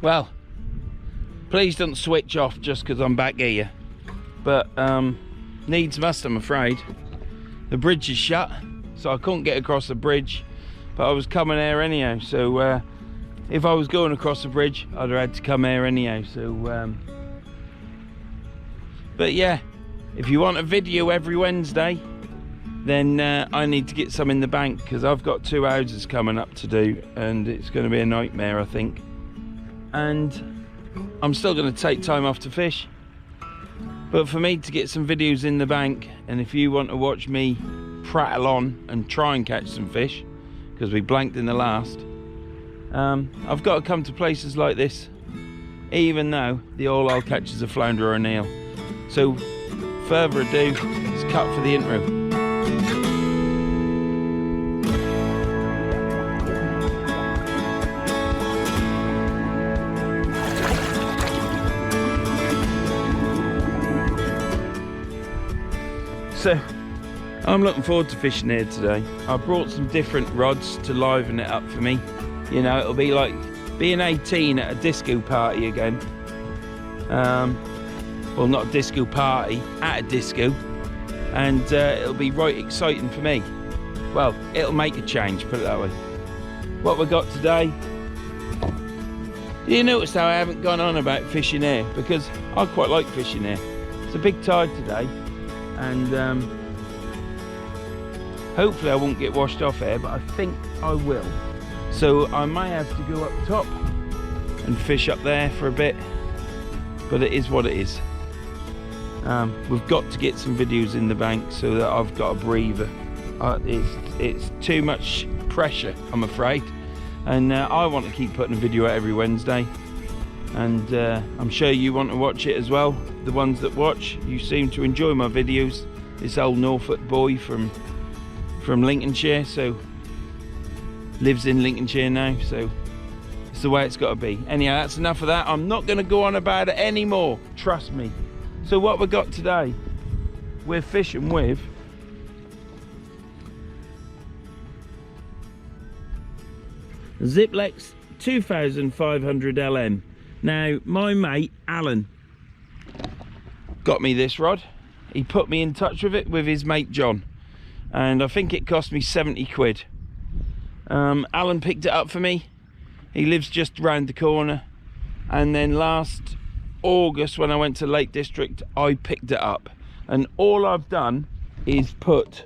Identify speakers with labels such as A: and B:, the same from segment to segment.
A: Well, please don't switch off just because I'm back here. But needs must, I'm afraid. The bridge is shut, so I couldn't get across the bridge. But I was coming here anyhow, so if I was going across the bridge, I'd have had to come here anyhow. So, but yeah, if you want a video every Wednesday, then I need to get some in the bank, because I've got 2 houses coming up to do, and it's going to be a nightmare, I think. And I'm still going to take time off to fish. But for me to get some videos in the bank, and if you want to watch me prattle on and try and catch some fish, because we blanked in the last, I've got to come to places like this, even though all I'll catch is a flounder or a eel. So further ado, let's cut for the intro. So I'm looking forward to fishing here today. I brought some different rods to liven it up for me. You know, it'll be like being 18 at a disco party again. Well, not a disco party, at a disco. And it'll be right exciting for me. Well, it'll make a change, put it that way. What we got today. Do you notice how I haven't gone on about fishing here? Because I quite like fishing here. It's a big tide today. And hopefully I won't get washed off here, but I think I will. So I may have to go up top and fish up there for a bit, but it is what it is. We've got to get some videos in the bank so that I've got a breather. It's too much pressure, I'm afraid, and I want to keep putting a video out every Wednesday, and I'm sure you want to watch it as well. The ones that watch, you seem to enjoy my videos. This old Norfolk boy from Lincolnshire, so lives in Lincolnshire now, so it's the way it's got to be. Anyhow, that's enough of that. I'm not going to go on about it anymore, trust me. So what we got today, we're fishing with Zziplex 2500 LM. Now, my mate Alan got me this rod. He put me in touch with it with his mate John, and I think it cost me 70 quid. Alan picked it up for me. He lives just round the corner, and then last August when I went to Lake District, I picked it up, and all I've done is put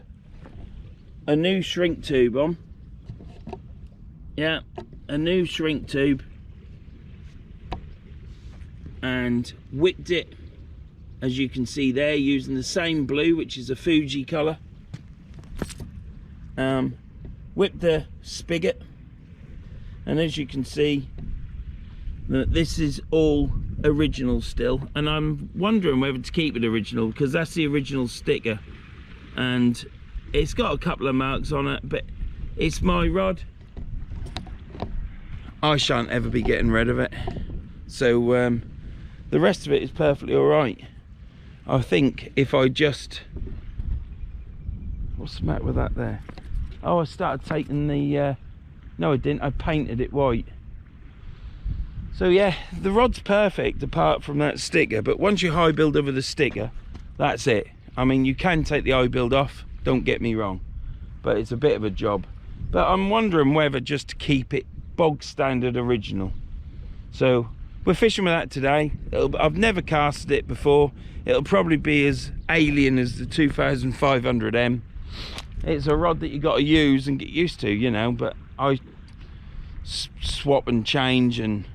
A: a new shrink tube on. Yeah, a new shrink tube, and whipped it, as you can see there, using the same blue, which is a Fuji colour. Whipped the spigot, and as you can see, this is all original still, and I'm wondering whether to keep it original, because that's the original sticker, and it's got a couple of marks on it, but it's my rod. I shan't ever be getting rid of it, so the rest of it is perfectly all right. I think if I just, what's the matter with that there? Oh, I started taking the no I didn't, I painted it white. So yeah, the rod's perfect apart from that sticker, but once you high build over the sticker, that's it. I mean, you can take the high build off, don't get me wrong, but it's a bit of a job. But I'm wondering whether just to keep it bog standard original. So we're fishing with that today. I've never casted it before. It'll probably be as alien as the 2500M. It's a rod that you got to use and get used to, you know, but I swap and change, and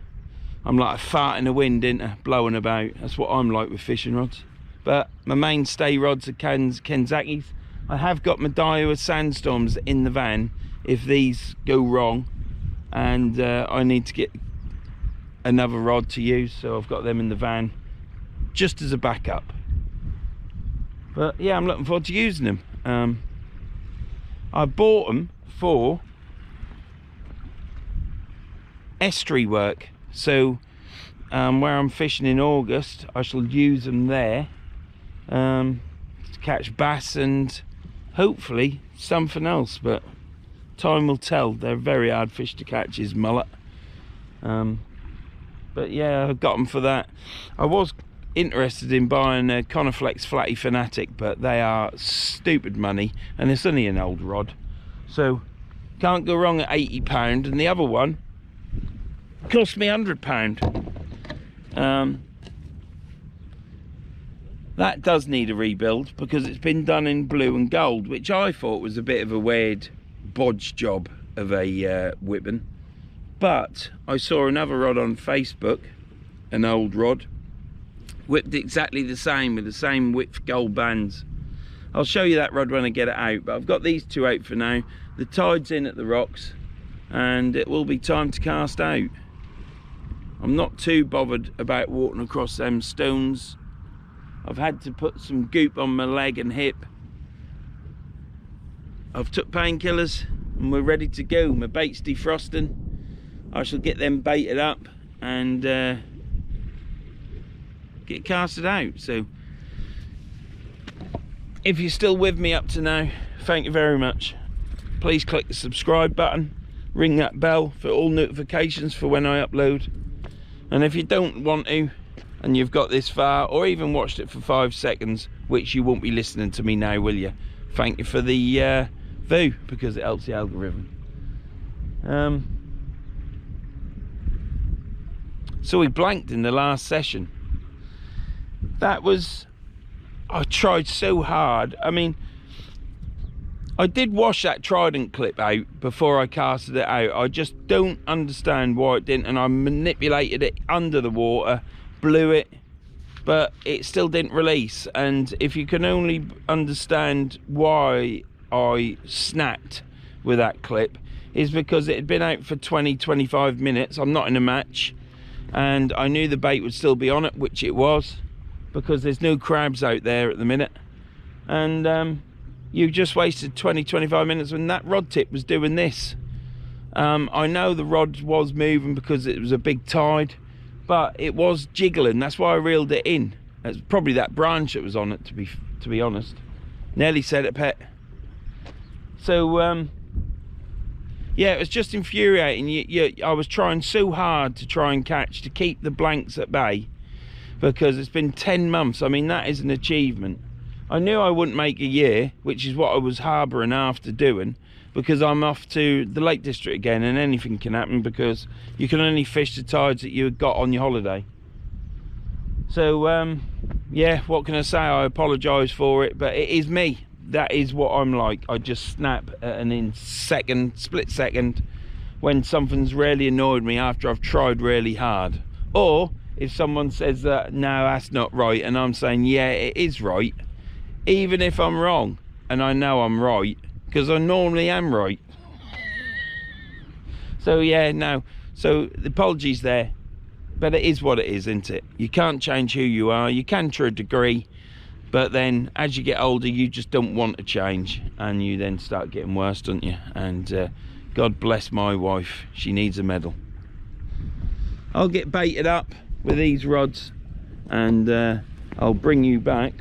A: I'm like a fart in the wind, ain't I? Blowing about. That's what I'm like with fishing rods. But my mainstay rods are Kenzaki's. I have got my Daiwa Sandstorms in the van if these go wrong, and I need to get another rod to use, so I've got them in the van just as a backup. But yeah, I'm looking forward to using them. I bought them for estuary work, so where I'm fishing in August, I shall use them there to catch bass and hopefully something else, but time will tell. They're very hard fish to catch, is mullet. But But yeah, I got them for that. I was interested in buying a Coniflex Flatty Fanatic, but they are stupid money, and it's only an old rod, so can't go wrong at £80. And the other one cost me £100. That does need a rebuild because it's been done in blue and gold, which I thought was a bit of a weird bodge job of a whipping. But I saw another rod on Facebook, an old rod, whipped exactly the same with the same width gold bands. I'll show you that rod when I get it out, but I've got these two out for now. The tide's in at the rocks and it will be time to cast out. I'm not too bothered about walking across them stones. I've had to put some goop on my leg and hip. I've took painkillers and we're ready to go. My bait's defrosting. I shall get them baited up and get casted out. So if you're still with me up to now, thank you very much. Please click the subscribe button, ring that bell for all notifications for when I upload. And if you don't want to, and you've got this far, or even watched it for 5 seconds, which you won't be listening to me now, will you? Thank you for the view, because it helps the algorithm. So we blanked in the last session. That was, I tried so hard. I mean, I did wash that Trident clip out before I casted it out. I just don't understand why it didn't, and I manipulated it under the water, blew it, but it still didn't release. And if you can only understand why I snapped with that clip, is because it had been out for 20-25 minutes. I'm not in a match, and I knew the bait would still be on it, which it was, because there's no crabs out there at the minute. And you just wasted 20-25 minutes when that rod tip was doing this. I know the rod was moving because it was a big tide, but it was jiggling. That's why I reeled it in. It's probably that branch that was on it, to be honest. Nearly said it, pet. So yeah, it was just infuriating. I was trying so hard to try and catch, to keep the blanks at bay, because it's been 10 months. I mean, that is an achievement. I knew I wouldn't make a year, which is what I was harbouring after doing, because I'm off to the Lake District again, and anything can happen because you can only fish the tides that you got on your holiday. So yeah, what can I say? I apologise for it, but it is me. That is what I'm like. I just snap at an split second when something's really annoyed me after I've tried really hard. Or if someone says that, no, that's not right, and I'm saying, yeah, it is right, even if I'm wrong, and I know I'm right, because I normally am right. So yeah, no, so the apologies there, but it is what it is, isn't it? You can't change who you are. You can to a degree, but then as you get older, you just don't want to change, and you then start getting worse, don't you? And God bless my wife, she needs a medal. I'll get baited up with these rods, and I'll bring you back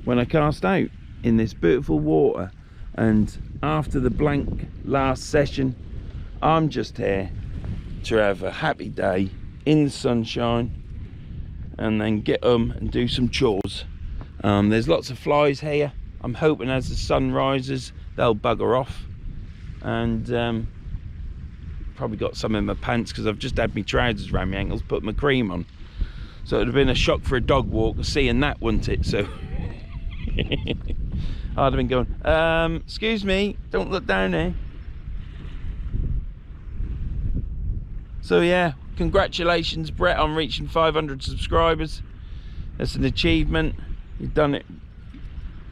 A: when I cast out in this beautiful water. And after the blank last session, I'm just here to have a happy day in the sunshine, and then get and do some chores. There's lots of flies here. I'm hoping as the sun rises they'll bugger off, and probably got some in my pants because I've just had my trousers around my ankles, put my cream on, so it would have been a shock for a dog walk seeing that, wouldn't it? So I'd have been going, excuse me, don't look down there. So yeah, congratulations Brett on reaching 500 subscribers. That's an achievement. You've done it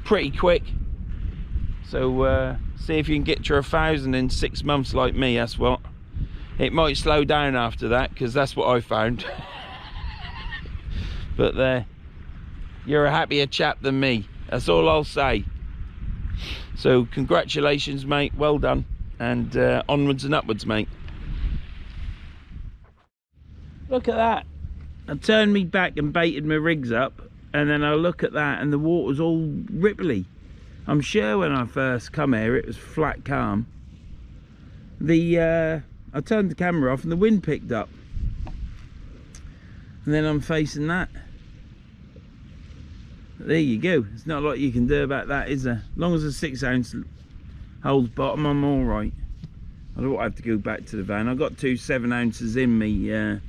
A: pretty quick. So see if you can get to 1,000 in 6 months like me. That's what. It might slow down after that, because that's what I found. But you're a happier chap than me. That's all I'll say. So congratulations, mate. Well done. And onwards and upwards, mate. Look at that. I turned me back and baited my rigs up, and then I look at that and the water's all ripply. I'm sure when I first come here it was flat calm. I turned the camera off and the wind picked up. and then I'm facing that. But there you go. It's not a lot you can do about that, is there? As long as the 6 ounce holds bottom, I'm all right. I don't have to go back to the van. I've got 2 7 ounces in me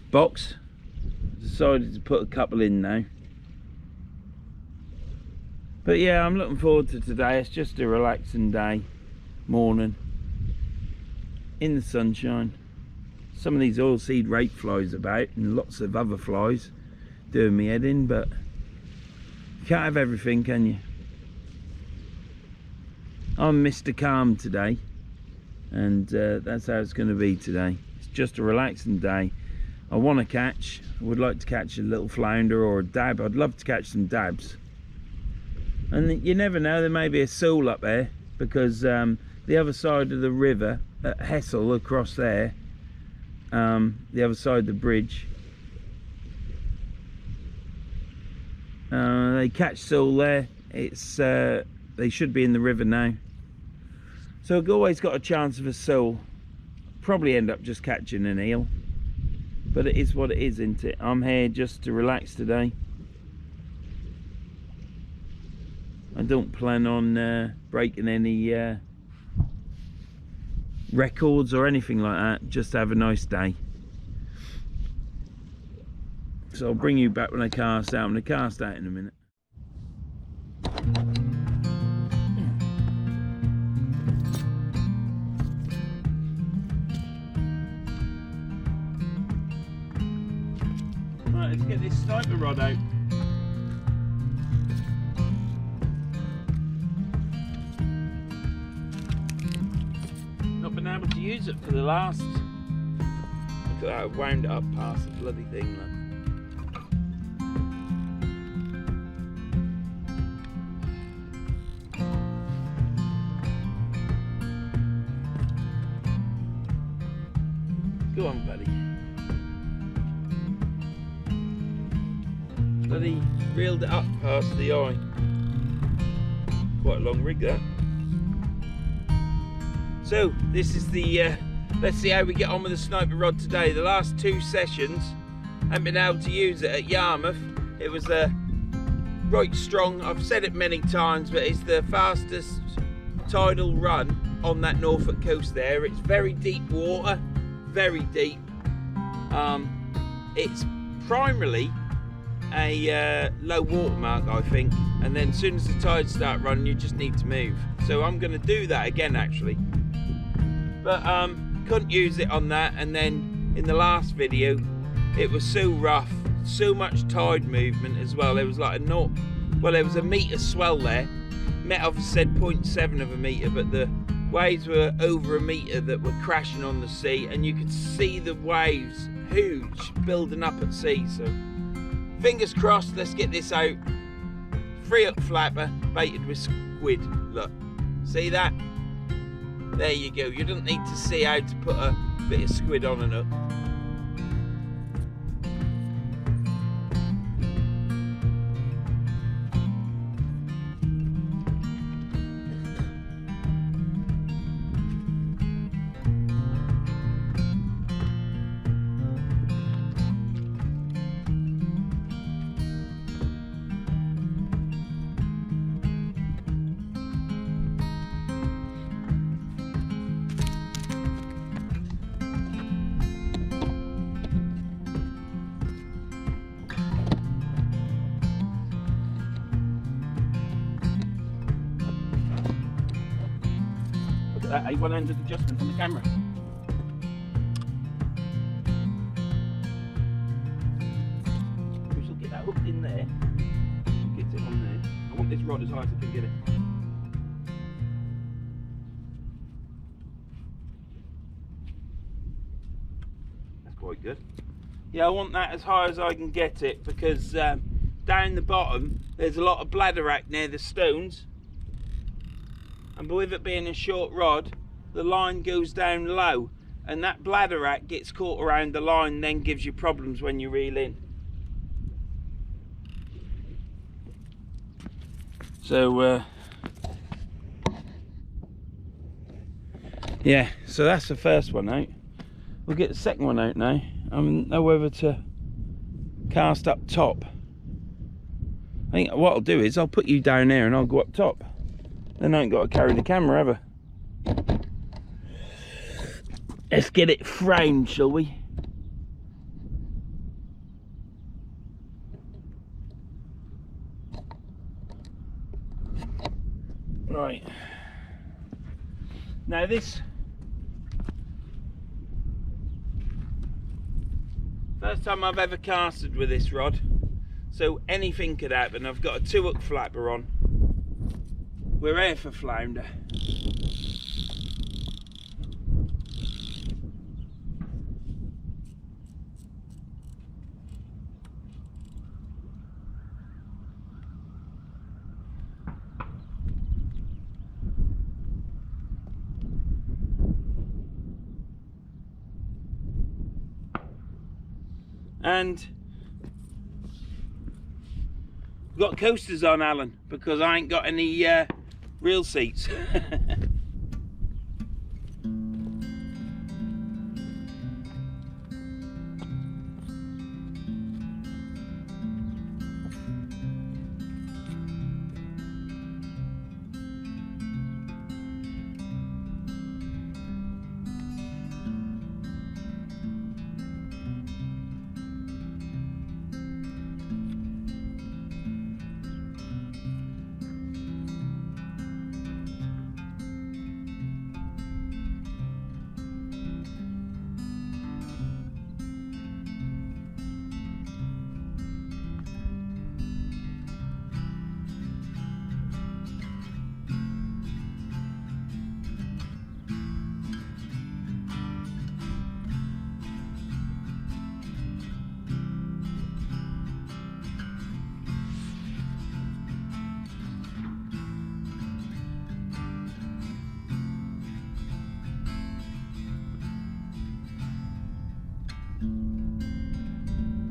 A: box. Decided to put a couple in now. But yeah, I'm looking forward to today. It's just a relaxing day, morning, in the sunshine. Some of these oilseed rape flies about and lots of other flies doing me head in, but you can't have everything, can you? I'm Mr. Calm today, and that's how it's going to be today. It's just a relaxing day. I want to catch, I would like to catch a little flounder or a dab. I'd love to catch some dabs. And you never know, there may be a sole up there, because the other side of the river at Hessel, across there, the other side of the bridge, they catch sole there. It's they should be in the river now, so I've always got a chance of a sole. Probably end up just catching an eel, but it is what it is, isn't it? I'm here just to relax today. I don't plan on breaking any records or anything like that. Just have a nice day. So I'll bring you back when I cast out. I'm going to cast out in a minute. Right, let's get this sniper rod out. Not been able to use it for the last. Look at that, I wound it up past the bloody thing, look. Go on, buddy. Bloody reeled it up past the eye. Quite a long rig, that. So this is the let's see how we get on with the sniper rod today. The last 2 sessions I haven't been able to use it at Yarmouth. It was right strong. I've said it many times, but it's the fastest tidal run on that Norfolk coast there. It's very deep water, very deep. It's primarily a low water mark, I think, and then as soon as the tides start running, you just need to move. So I'm going to do that again, actually. But couldn't use it on that, and then in the last video it was so rough, so much tide movement as well. There was like there was a metre swell there. Met I've said 0.7 of a metre, but the waves were over a metre that were crashing on the sea, and you could see the waves huge building up at sea. So fingers crossed, let's get this out. Free up flapper baited with squid. Look, see that? There you go. You don't need to see how to put a bit of squid on and up. That a one-handed adjustment on the camera. We shall get that hooked in there. Get it on there. I want this rod as high as I can get it. That's quite good. Yeah, I want that as high as I can get it, because down the bottom there's a lot of bladderwrack near the stones. And with it being a short rod, the line goes down low, and that bladderwrack gets caught around the line and then gives you problems when you reel in. So yeah, so that's the first one out. We'll get the second one out now. I don't know whether to cast up top. I think what I'll do is I'll put you down there and I'll go up top. Then I ain't got to carry the camera ever. Let's get it framed, shall we? Right. Now this, first time I've ever casted with this rod, so anything could happen. I've got a 2-hook flapper on. We're here for flounder. And got coasters on, Alan, because I ain't got any reel seats.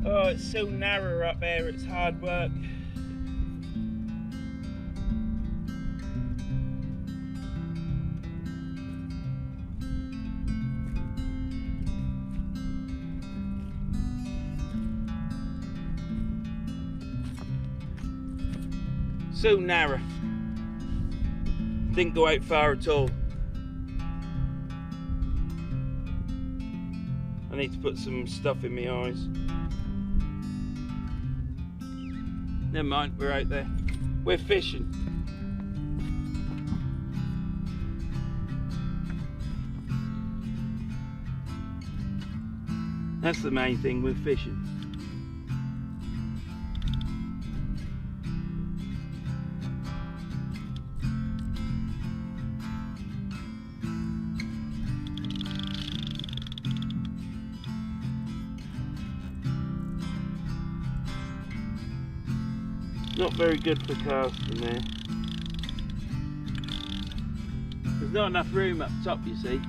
A: Oh, it's so narrow up there, it's hard work. So narrow. Didn't go out far at all. I need to put some stuff in my eyes. Never mind, we're out there. We're fishing. That's the main thing, we're fishing. Not very good for casting there. There's not enough room up top, you see.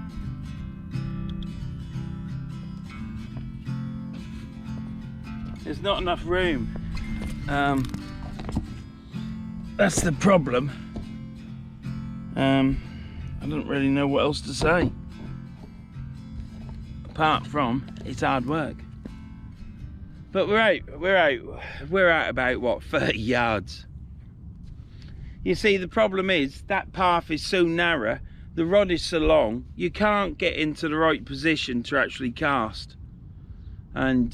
A: There's not enough room. That's the problem. I don't really know what else to say. Apart from, it's hard work. But we're out about, what, 30 yards. You see, the problem is, that path is so narrow, the rod is so long, you can't get into the right position to actually cast. And,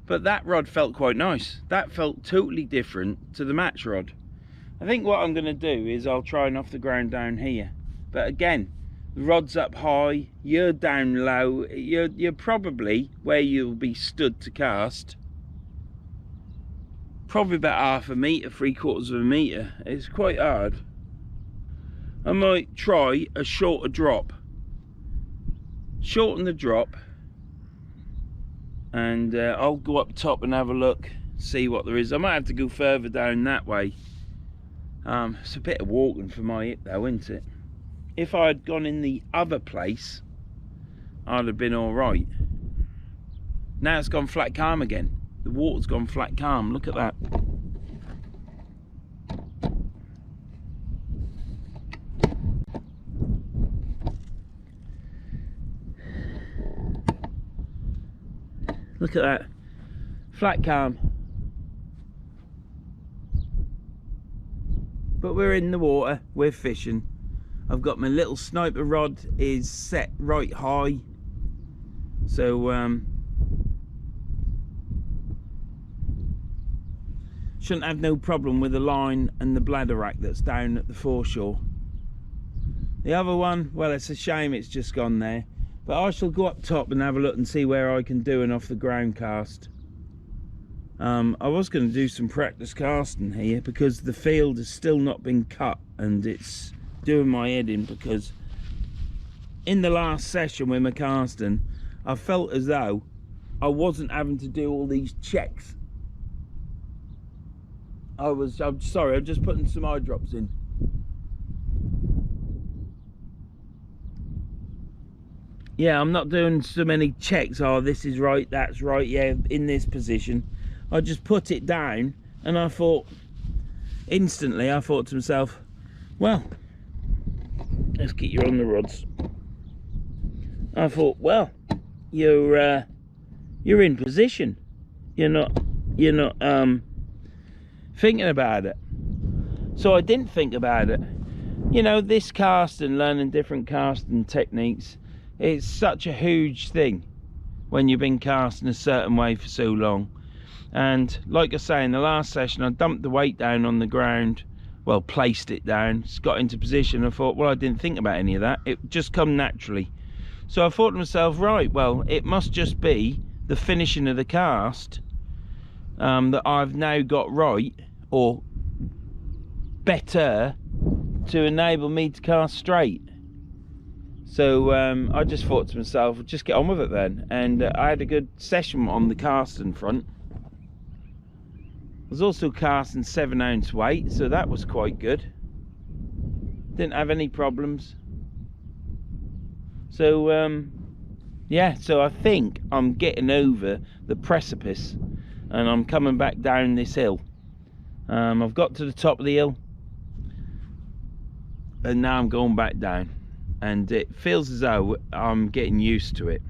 A: but that rod felt quite nice. That felt totally different to the match rod. I think what I'm gonna do is I'll try and off the ground down here. But again, the rod's up high, you're down low, you're probably where you'll be stood to cast. Probably about half a metre, 3/4 of a metre. It's quite hard. I might try a shorter drop. Shorten the drop, and I'll go up top and have a look, see what there is. I might have to go further down that way. It's a bit of walking for my hip though, isn't it? If I had gone in the other place, I'd have been all right. Now it's gone flat calm again. The water's gone flat calm, look at that. Look at that, flat calm. But we're in the water, we're fishing. I've got my little sniper rod is set right high, so shouldn't have no problem with the line and the bladder rack that's down at the foreshore. The other one, well, it's a shame it's just gone there, but I shall go up top and have a look and see where I can do an off the ground cast. I was going to do some practice casting here because the field has still not been cut, and it's doing my head in, because in the last session with my casting I felt as though I wasn't having to do all these checks. I'm sorry, I'm just putting some eye drops in. Yeah, I'm not doing so many checks. Oh, this is right, that's right, yeah, in this position. I just put it down, and I thought, instantly, I thought to myself, well, let's get you on the rods. I thought, well, you're in position. You're not thinking about it. So I didn't think about it. You know, this casting, learning different casting techniques, it's such a huge thing when you've been casting a certain way for so long. And like I say, in the last session I dumped the weight down on the ground, well, placed it down, got into position. I thought, well, I didn't think about any of that, it just come naturally. So I thought to myself, right, well, it must just be the finishing of the cast that I've now got right, or better, to enable me to cast straight. So I just thought to myself, just get on with it then. And I had a good session on the casting front. I was also casting 7-ounce weight, so that was quite good. Didn't have any problems. So yeah, so I think I'm getting over the precipice and I'm coming back down this hill. I've got to the top of the hill and now I'm going back down, and it feels as though I'm getting used to it.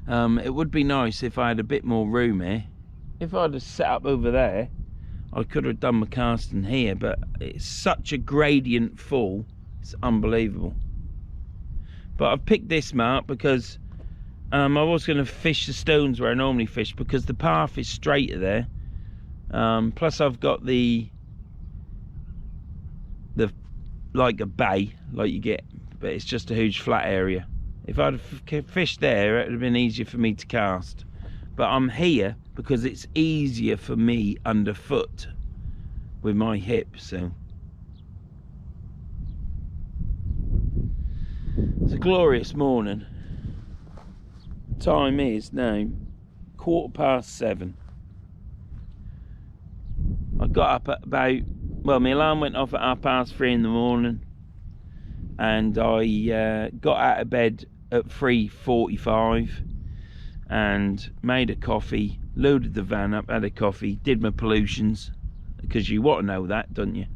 A: It would be nice if I had a bit more room here. If I'd have set up over there, I could have done my casting here, but it's such a gradient fall, it's unbelievable. But I've picked this mark because I was going to fish the stones where I normally fish, because the path is straighter there. Plus I've got the like a bay like you get, but it's just a huge flat area. If I'd have fished there, it would have been easier for me to cast. But I'm here because it's easier for me underfoot with my hip. So it's a glorious morning. Time is now 7:15. I got up at about, well, my alarm went off at 3:30 in the morning, and I got out of bed at 3:45 and made a coffee, loaded the van up, had a coffee, did my pollutions, because you want to know that, don't you?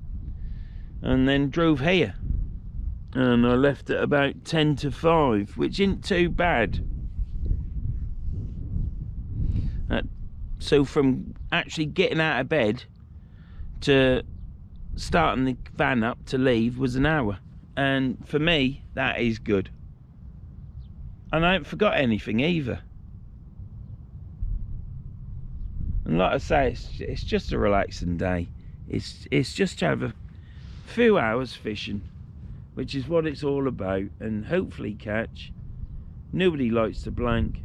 A: And then drove here, and I left at about 10 to 5, which isn't too bad. So from actually getting out of bed to starting the van up to leave was an hour, and for me that is good. And I haven't forgot anything either. And like I say, it's just a relaxing day. It's just to have a few hours fishing, which is what it's all about, and hopefully catch. Nobody likes to blank.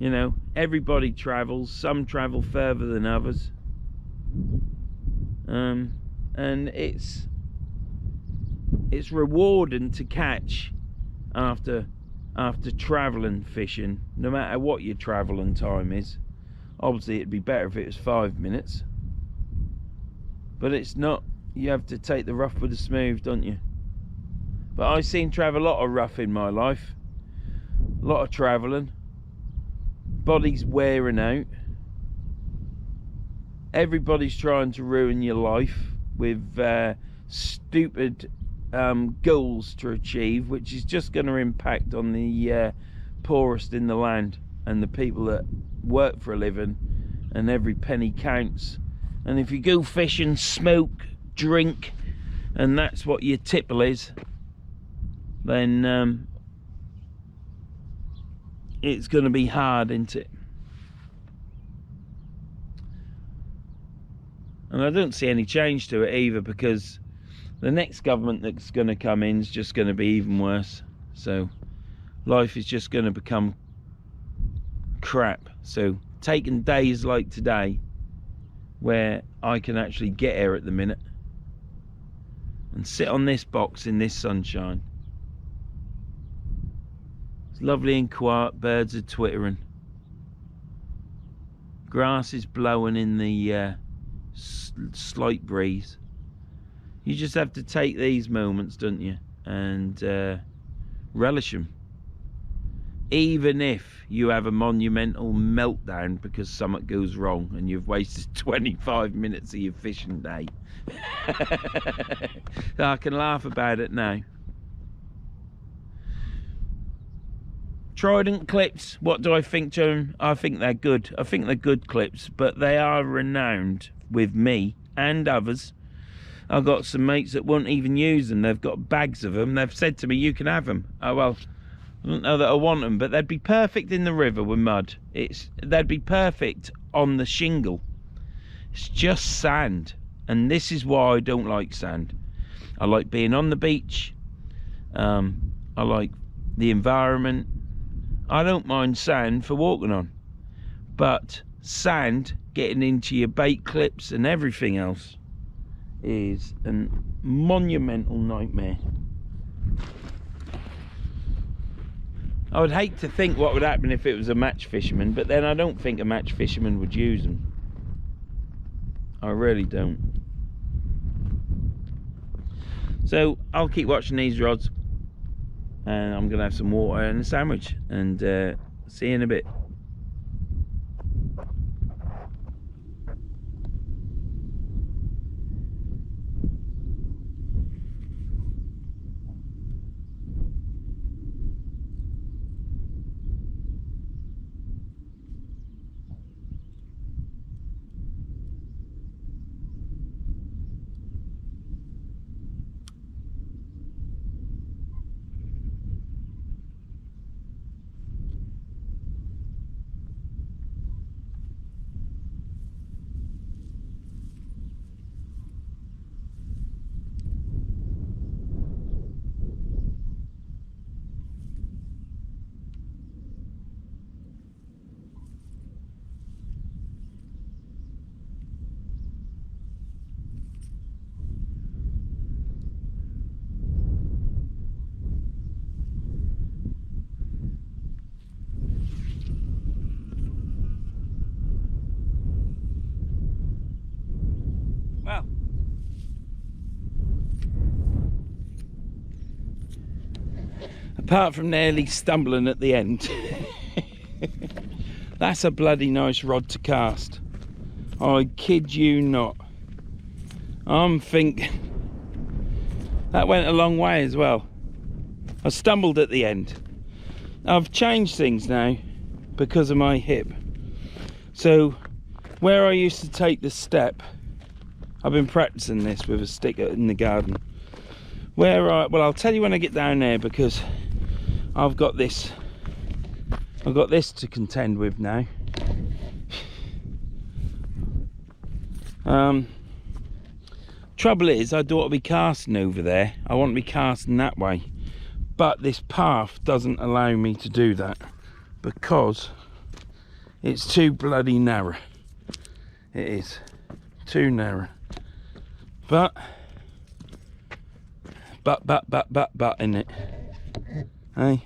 A: You know, everybody travels. Some travel further than others. And it's rewarding to catch after travelling fishing, no matter what your travelling time is. Obviously it'd be better if it was 5 minutes, but it's not. You have to take the rough with the smooth, don't you? But I've seen travel a lot of rough in my life, a lot of travelling, body's wearing out, everybody's trying to ruin your life with stupid goals to achieve, which is just going to impact on the poorest in the land. and the people that work for a living, and every penny counts. And if you go fishing, smoke, drink, and that's what your tipple is, then it's going to be hard, isn't it? And I don't see any change to it either, because the next government that's going to come in is just going to be even worse. So life is just going to become crap. So taking days like today, where I can actually get here at the minute and sit on this box in this sunshine. It's lovely and quiet, birds are twittering, grass is blowing in the slight breeze. You just have to take these moments, don't you, and relish them, even if you have a monumental meltdown because something goes wrong and you've wasted 25 minutes of your fishing day. I can laugh about it now. Trident clips, what do I think to them? I think they're good. I think they're good clips, but they are renowned with me and others. I've got some mates that won't even use them. They've got bags of them. They've said to me, you can have them. Oh, well, I don't know that I want them, but they'd be perfect in the river with mud. They'd be perfect on the shingle. It's just sand, and this is why I don't like sand. I like being on the beach. I like the environment. I don't mind sand for walking on, but sand getting into your bait clips and everything else is a monumental nightmare. I would hate to think what would happen if it was a match fisherman, but then I don't think a match fisherman would use them. I really don't. So I'll keep watching these rods, and I'm gonna have some water and a sandwich, and see you in a bit. Well, apart from nearly stumbling at the end, that's a bloody nice rod to cast. I kid you not. I'm thinking that went a long way as well. I stumbled at the end. I've changed things now because of my hip. So where I used to take the step, I've been practicing this with a stick in the garden. Well, I'll tell you when I get down there, because I've got this to contend with now. Trouble is, I don't want to be casting over there. I want to be casting that way, but this path doesn't allow me to do that because it's too bloody narrow. It is too narrow. But in it, hey.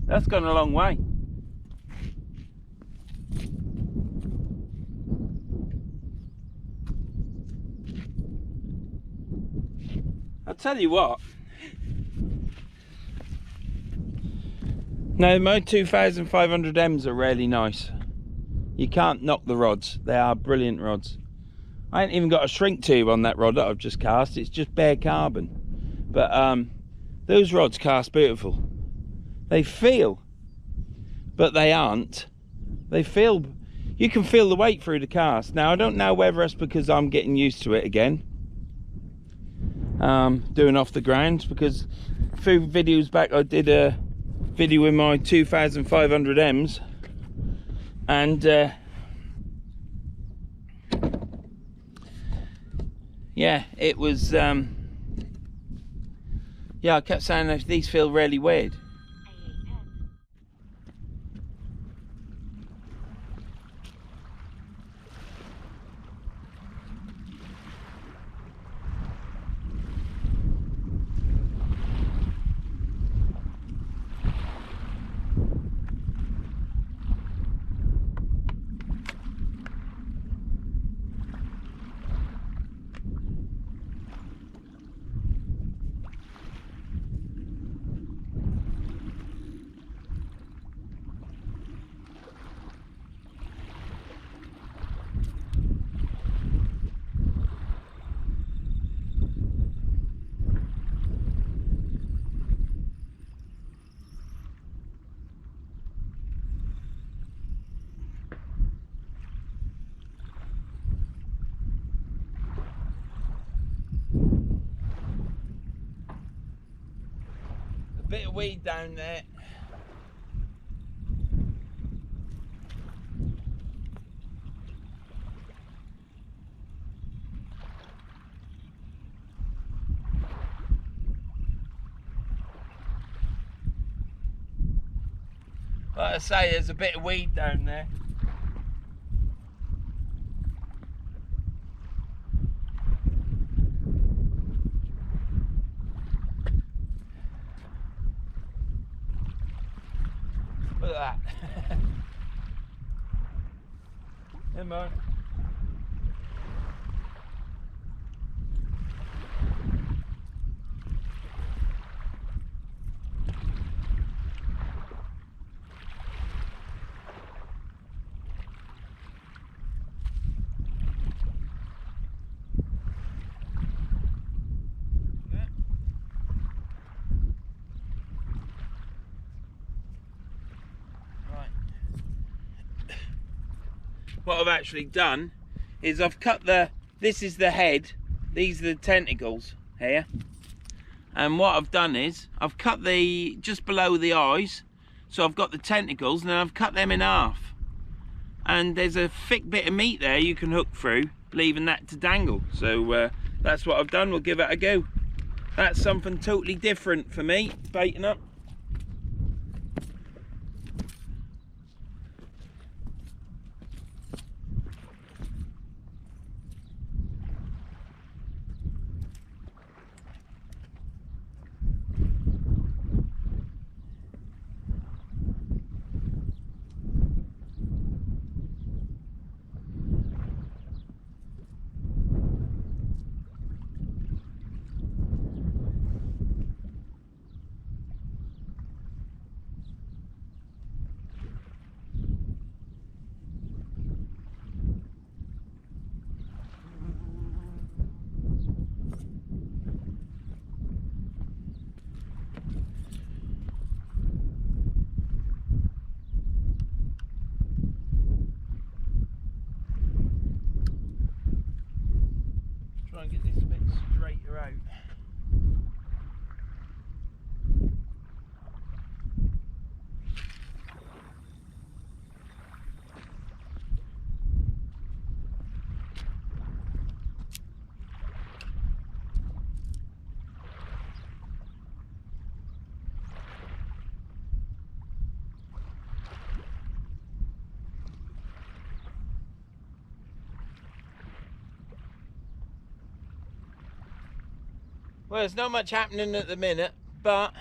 A: That's gone a long way. I'll tell you what, No, my 2500Ms are really nice. You can't knock the rods. They are brilliant rods. I ain't even got a shrink tube on that rod that I've just cast. It's just bare carbon. But those rods cast beautiful. They feel, but they aren't. They feel, you can feel the weight through the cast. Now, I don't know whether it's because I'm getting used to it again. Doing off the ground, because a few videos back I did a video with my 2500Ms, and yeah, it was yeah, I kept saying that these feel really weird. A bit of weed down there. Like I say, there's a bit of weed down there. Look at that. Come on. What I've actually done is I've cut this is the head, these are the tentacles here, and what I've done is I've cut just below the eyes, so I've got the tentacles, and then I've cut them in half, and there's a thick bit of meat there you can hook through, leaving that to dangle. So that's what I've done. We'll give it a go. That's something totally different for me, baiting up. Try and get this a bit straighter out. Well, there's not much happening at the minute, but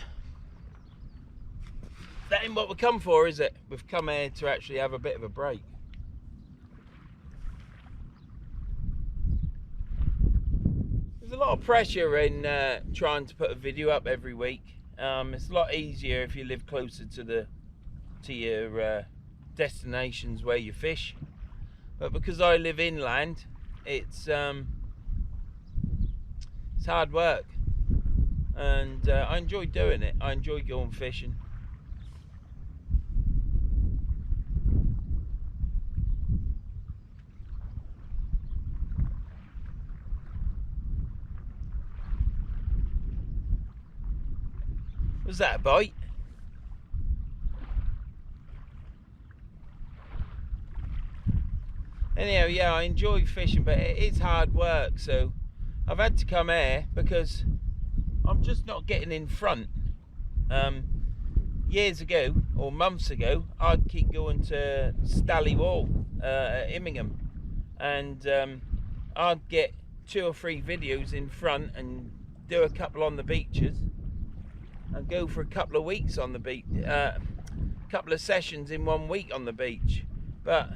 A: that ain't what we come for, is it? We've come here to actually have a bit of a break. There's a lot of pressure in trying to put a video up every week. It's a lot easier if you live closer to the to your destinations where you fish. But because I live inland, it's hard work, and I enjoy doing it. I enjoy going fishing. Was that a bite? Anyhow, yeah, I enjoy fishing, but it is hard work, so I've had to come here because I'm just not getting in front. Years ago, or months ago, I'd keep going to Stally Wall at Immingham, and I'd get 2 or 3 videos in front and do a couple on the beaches and go for a couple of weeks on the beach, couple of sessions in 1 week on the beach. But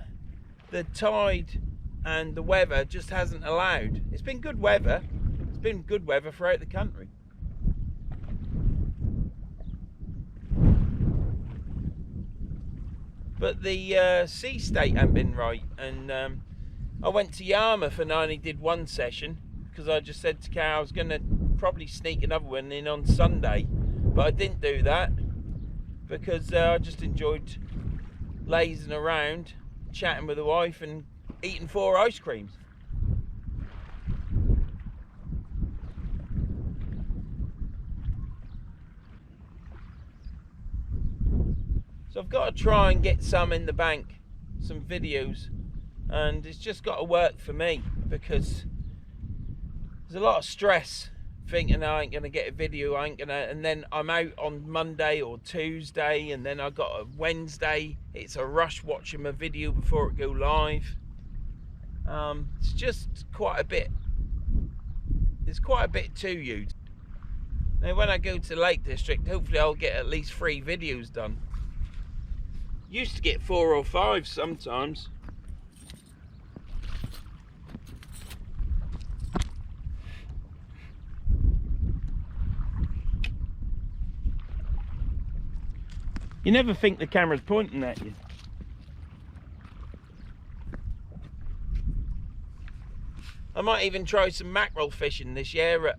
A: the tide and the weather just hasn't allowed. It's been good weather. It's been good weather throughout the country. But the sea state hasn't been right. And I went to Yarmouth and I only did 1 session because I just said to Carol I was going to probably sneak another one in on Sunday. But I didn't do that because I just enjoyed lazing around, chatting with the wife and eating 4 ice creams. So I've got to try and get some in the bank, some videos, and it's just got to work for me because there's a lot of stress thinking I ain't gonna get a video, and then I'm out on Monday or Tuesday, and then I got a Wednesday. It's a rush watching my video before it go live. It's just quite a bit. There's quite a bit to you. Now when I go to the Lake District, hopefully I'll get at least 3 videos done. Used to get 4 or 5 sometimes. You never think the camera's pointing at you. I might even try some mackerel fishing this year at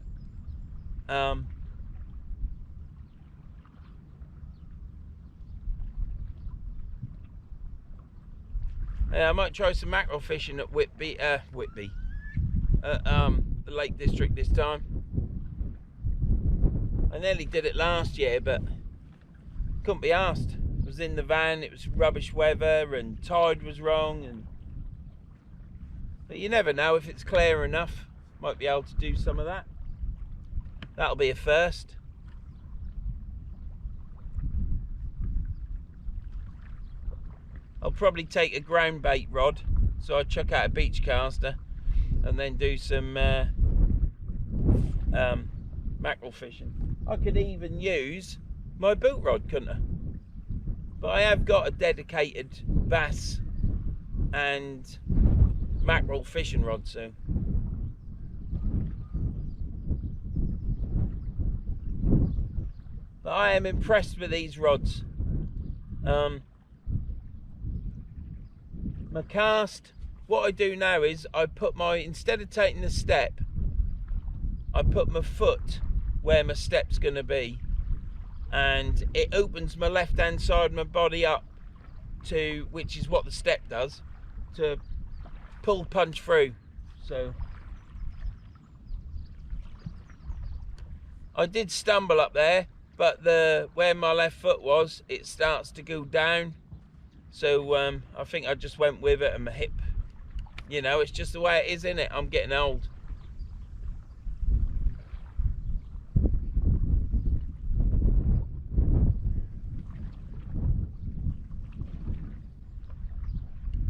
A: I might try some mackerel fishing at Whitby, the Lake District this time. I nearly did it last year, but couldn't be asked. I was in the van, it was rubbish weather and tide was wrong, but you never know, if it's clear enough, might be able to do some of that. That'll be a first. I'll probably take a ground bait rod, so I chuck out a beach caster and then do some mackerel fishing. I could even use my boot rod, couldn't I? But I have got a dedicated bass and mackerel fishing rod soon. But I am impressed with these rods. My cast, what I do now is I put instead of taking the step, I put my foot where my step's going to be, and it opens my left hand side of my body up to, which is what the step does, to pull punch through. So I did stumble up there, but where my left foot was, it starts to go down, so I think I just went with it, and my hip, you know, it's just the way it is, innit? I'm getting old.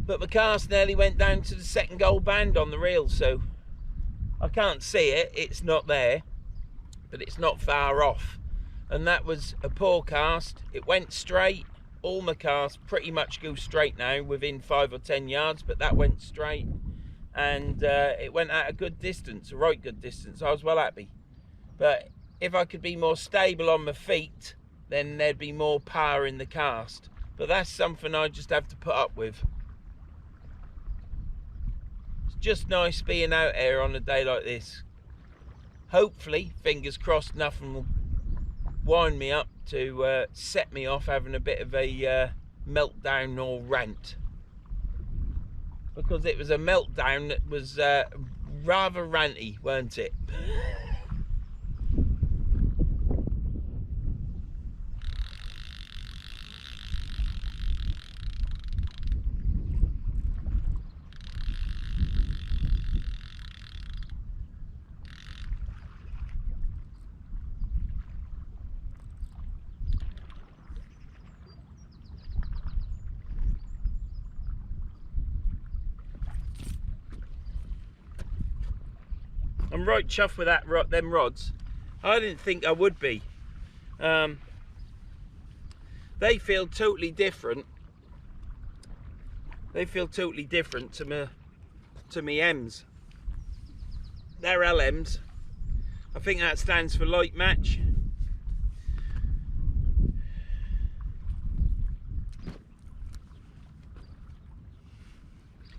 A: But my cast nearly went down to the 2nd gold band on the reel, so I can't see it, it's not there, but it's not far off. And that was a poor cast. It went straight. All my casts pretty much go straight now, within 5 or 10 yards, but that went straight. And it went at a good distance, a right good distance. I was well happy. But if I could be more stable on my feet, then there'd be more power in the cast. But that's something I just have to put up with. It's just nice being out here on a day like this. Hopefully, fingers crossed, nothing will wind me up to set me off having a bit of a meltdown or rant. Because it was a meltdown that was rather ranty, weren't it? I'm right chuffed with them rods. I didn't think I would be. They feel totally different. They feel totally different to me M's. They're LMs. I think that stands for light match.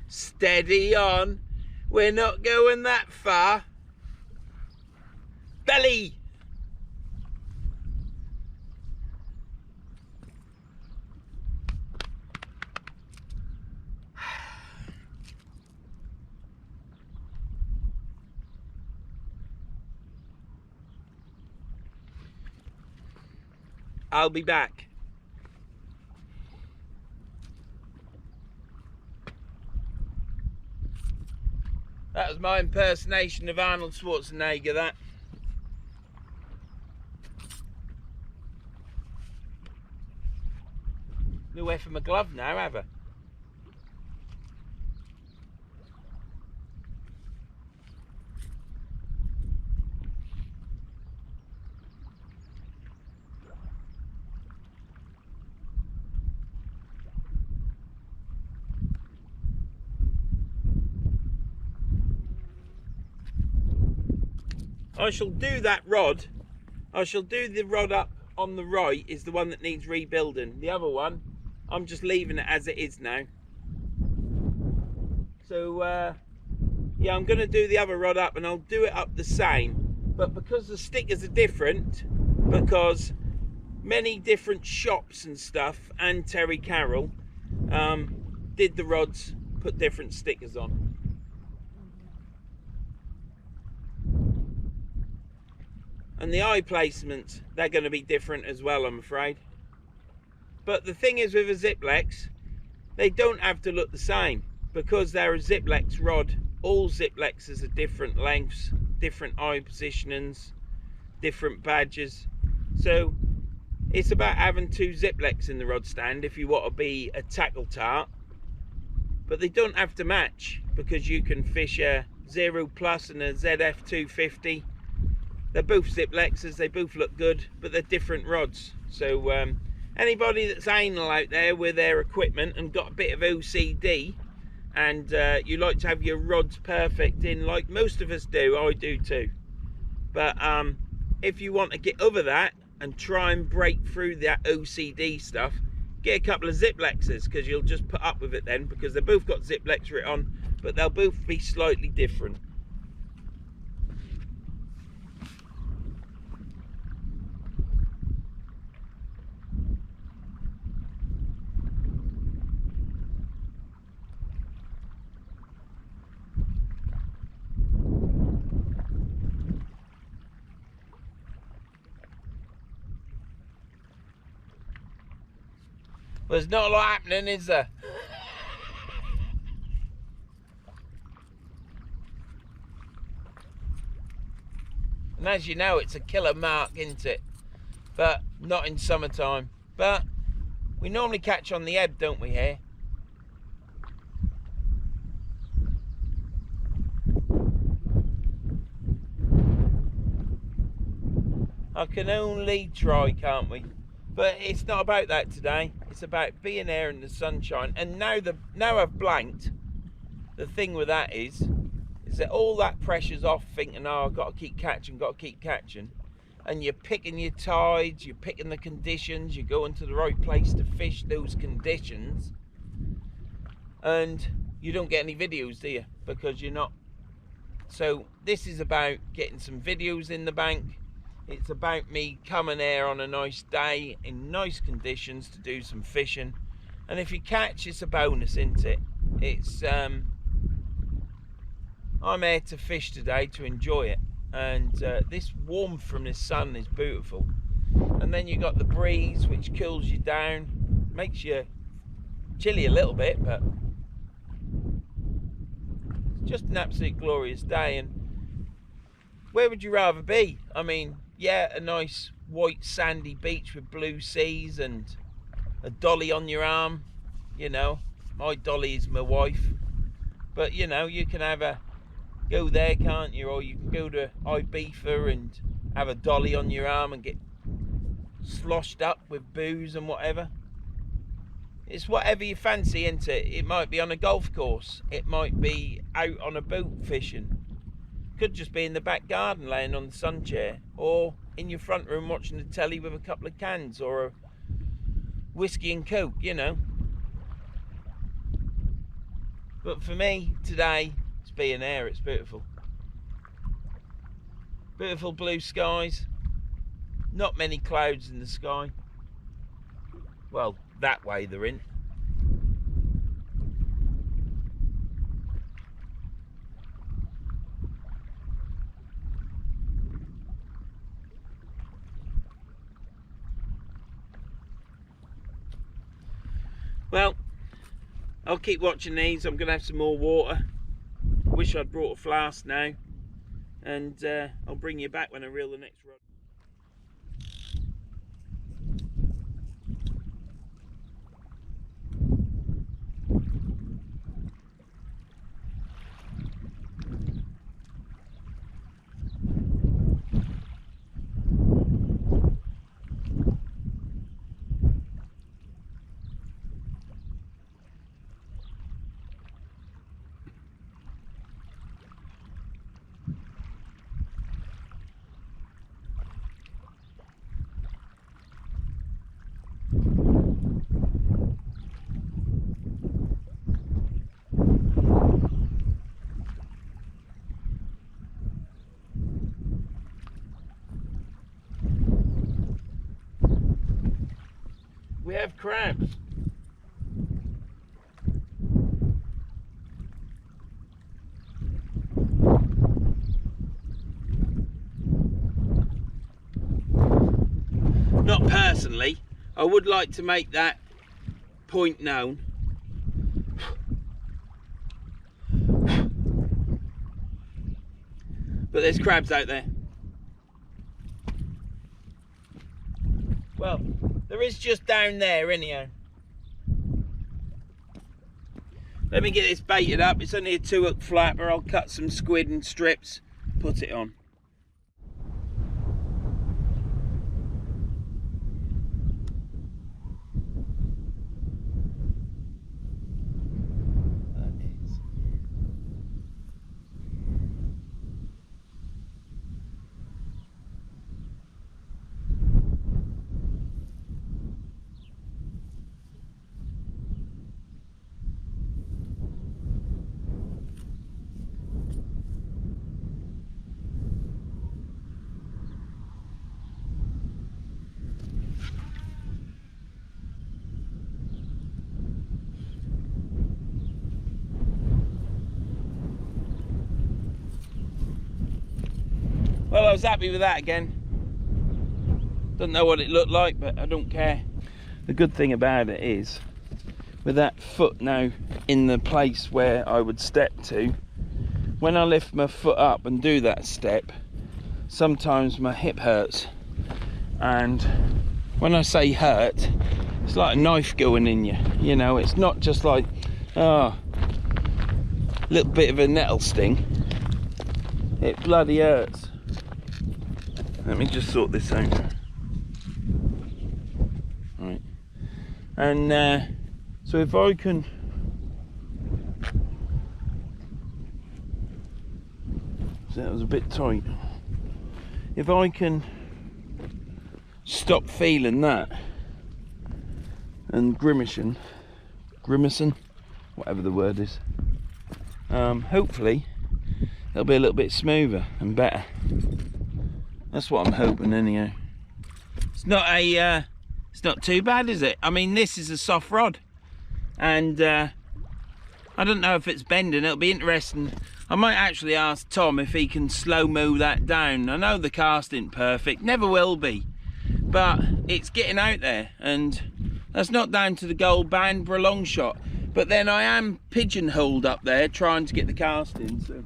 A: Steady on. We're not going that far. Belly! I'll be back. That was my impersonation of Arnold Schwarzenegger, that. No way for my glove now, have I? I shall do that rod. I shall do the rod up on the right is the one that needs rebuilding. The other one, I'm just leaving it as it is now. So yeah, I'm going to do the other rod up and I'll do it up the same. But because the stickers are different, because many different shops and stuff and Terry Carroll did the rods, put different stickers on. And the eye placements, they're going to be different as well, I'm afraid. But the thing is with a Zziplex, they don't have to look the same. Because they're a Zziplex rod, all Zziplexes are different lengths, different eye positionings, different badges. So it's about having two Zziplex in the rod stand if you want to be a tackle tart. But they don't have to match, because you can fish a 0 Plus and a ZF 250. They're both Zziplexes, they both look good, but they're different rods. So anybody that's anal out there with their equipment and got a bit of OCD, and you like to have your rods perfect in, like most of us do, I do too. But if you want to get over that and try and break through that OCD stuff, get a couple of Zziplexes, because you'll just put up with it then, because they've both got Zziplex written on, but they'll both be slightly different. There's not a lot happening, is there? And as you know, it's a killer mark, isn't it? But not in summertime. But we normally catch on the ebb, don't we, here? I can only try, can't we? But it's not about that today. It's about being here in the sunshine. And now I've blanked. The thing with that is that all that pressure's off, thinking, oh, I've got to keep catching, got to keep catching. and you're picking your tides, you're picking the conditions, you're going to the right place to fish those conditions, and you don't get any videos, do you? Because you're not. So this is about getting some videos in the bank. It's about me coming here on a nice day in nice conditions to do some fishing, and if you catch, it's a bonus, isn't it? It's I'm here to fish today to enjoy it, and this warmth from this sun is beautiful. And then you got the breeze, which cools you down, makes you chilly a little bit, but it's just an absolute glorious day. And where would you rather be? I mean, yeah, a nice white sandy beach with blue seas and a dolly on your arm. You know, my dolly is my wife, but you know, you can have a go there, can't you? Or you can go to Ibiza and have a dolly on your arm and get sloshed up with booze and whatever. It's whatever you fancy, isn't it? It might be on a golf course, it might be out on a boat fishing, could just be in the back garden laying on the sun chair, or in your front room watching the telly with a couple of cans or a whiskey and coke, you know. But for me today, it's being here. It's beautiful. Beautiful blue skies. Not many clouds in the sky. Well, that way they're in. Well, I'll keep watching these. I'm going to have some more water. Wish I'd brought a flask now. And I'll bring you back when I reel the next rod. We have crabs. Not personally. I would like to make that point known. But there's crabs out there. Well, there is just down there anyhow. Let me get this baited up. It's only a 2-hook flapper. I'll cut some squid in strips, put it on. Well, I was happy with that again. Don't know what it looked like, but I don't care. The good thing about it is, with that foot now in the place where I would step to, when I lift my foot up and do that step, sometimes my hip hurts. And when I say hurt, it's like a knife going in you. You know, it's not just like, oh, little bit of a nettle sting. It bloody hurts. Let me just sort this out. Right. And so if I can, so that was a bit tight. If I can stop feeling that and grimacing, whatever the word is, hopefully it'll be a little bit smoother and better. That's what I'm hoping anyhow. It's not too bad, is it? I mean, this is a soft rod, and I don't know if it's bending. It'll be interesting. I might actually ask Tom if he can slow-mo that down. I know the cast isn't perfect, never will be, but it's getting out there, and that's not down to the gold band for a long shot. But then I am pigeonholed up there trying to get the cast in, so.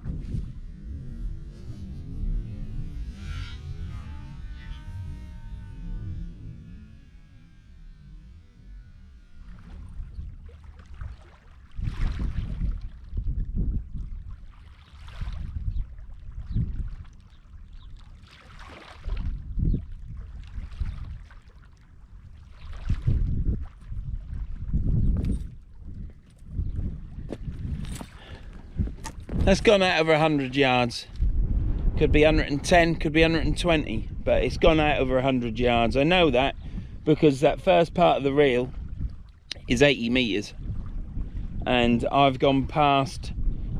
A: That's gone out over 100 yards. Could be 110, could be 120, but it's gone out over 100 yards. I know that because that first part of the reel is 80 meters, and I've gone past,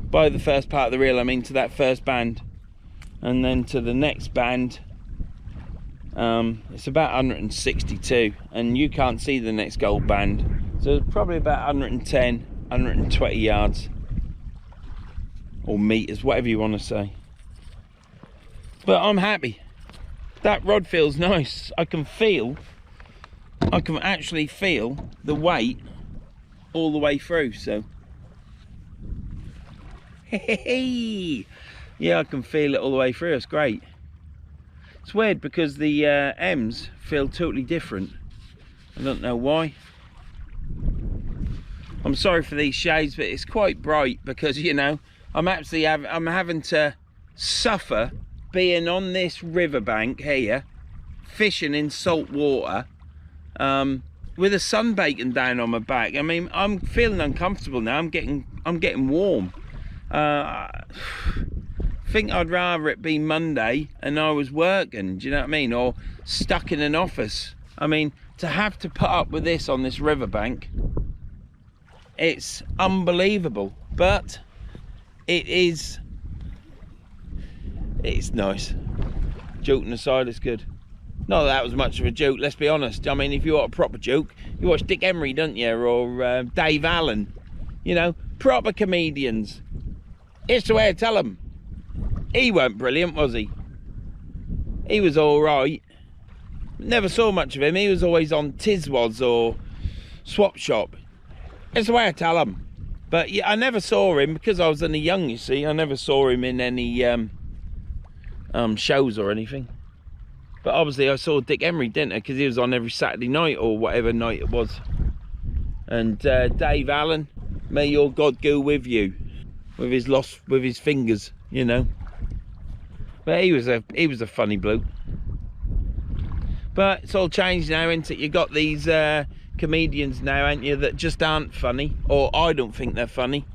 A: by the first part of the reel I mean to that first band, and then to the next band it's about 162, and you can't see the next gold band, so it's probably about 110, 120 yards. Or meters, whatever you want to say. But I'm happy. That rod feels nice. I can actually feel the weight all the way through, so. Yeah, I can feel it all the way through, it's great. It's weird because the M's feel totally different. I don't know why. I'm sorry for these shades, but it's quite bright because, you know, I'm having to suffer being on this riverbank here, fishing in salt water, with a sun baking down on my back. I mean, I'm feeling uncomfortable now. I'm getting warm. I think I'd rather it be Monday and I was working, do you know what I mean? Or stuck in an office. I mean, to have to put up with this on this riverbank, it's unbelievable. But it's nice. Joking aside, it's good. Not that was much of a joke, let's be honest. I mean, if you want a proper joke, you watch Dick Emery, don't you? Or Dave Allen. You know, proper comedians. It's the way I tell them. He weren't brilliant, was he? He was alright. Never saw much of him. He was always on Tiswas or Swap Shop. It's the way I tell them. But yeah, I never saw him because I was only young, you see. I never saw him in any shows or anything. But obviously I saw Dick Emery, didn't I? Because he was on every Saturday night or whatever night it was. And Dave Allen, may your God go with you, with his fingers, you know. But he was a funny bloke. But it's all changed now, isn't it? You got these comedians now, ain't you, that just aren't funny, or I don't think they're funny,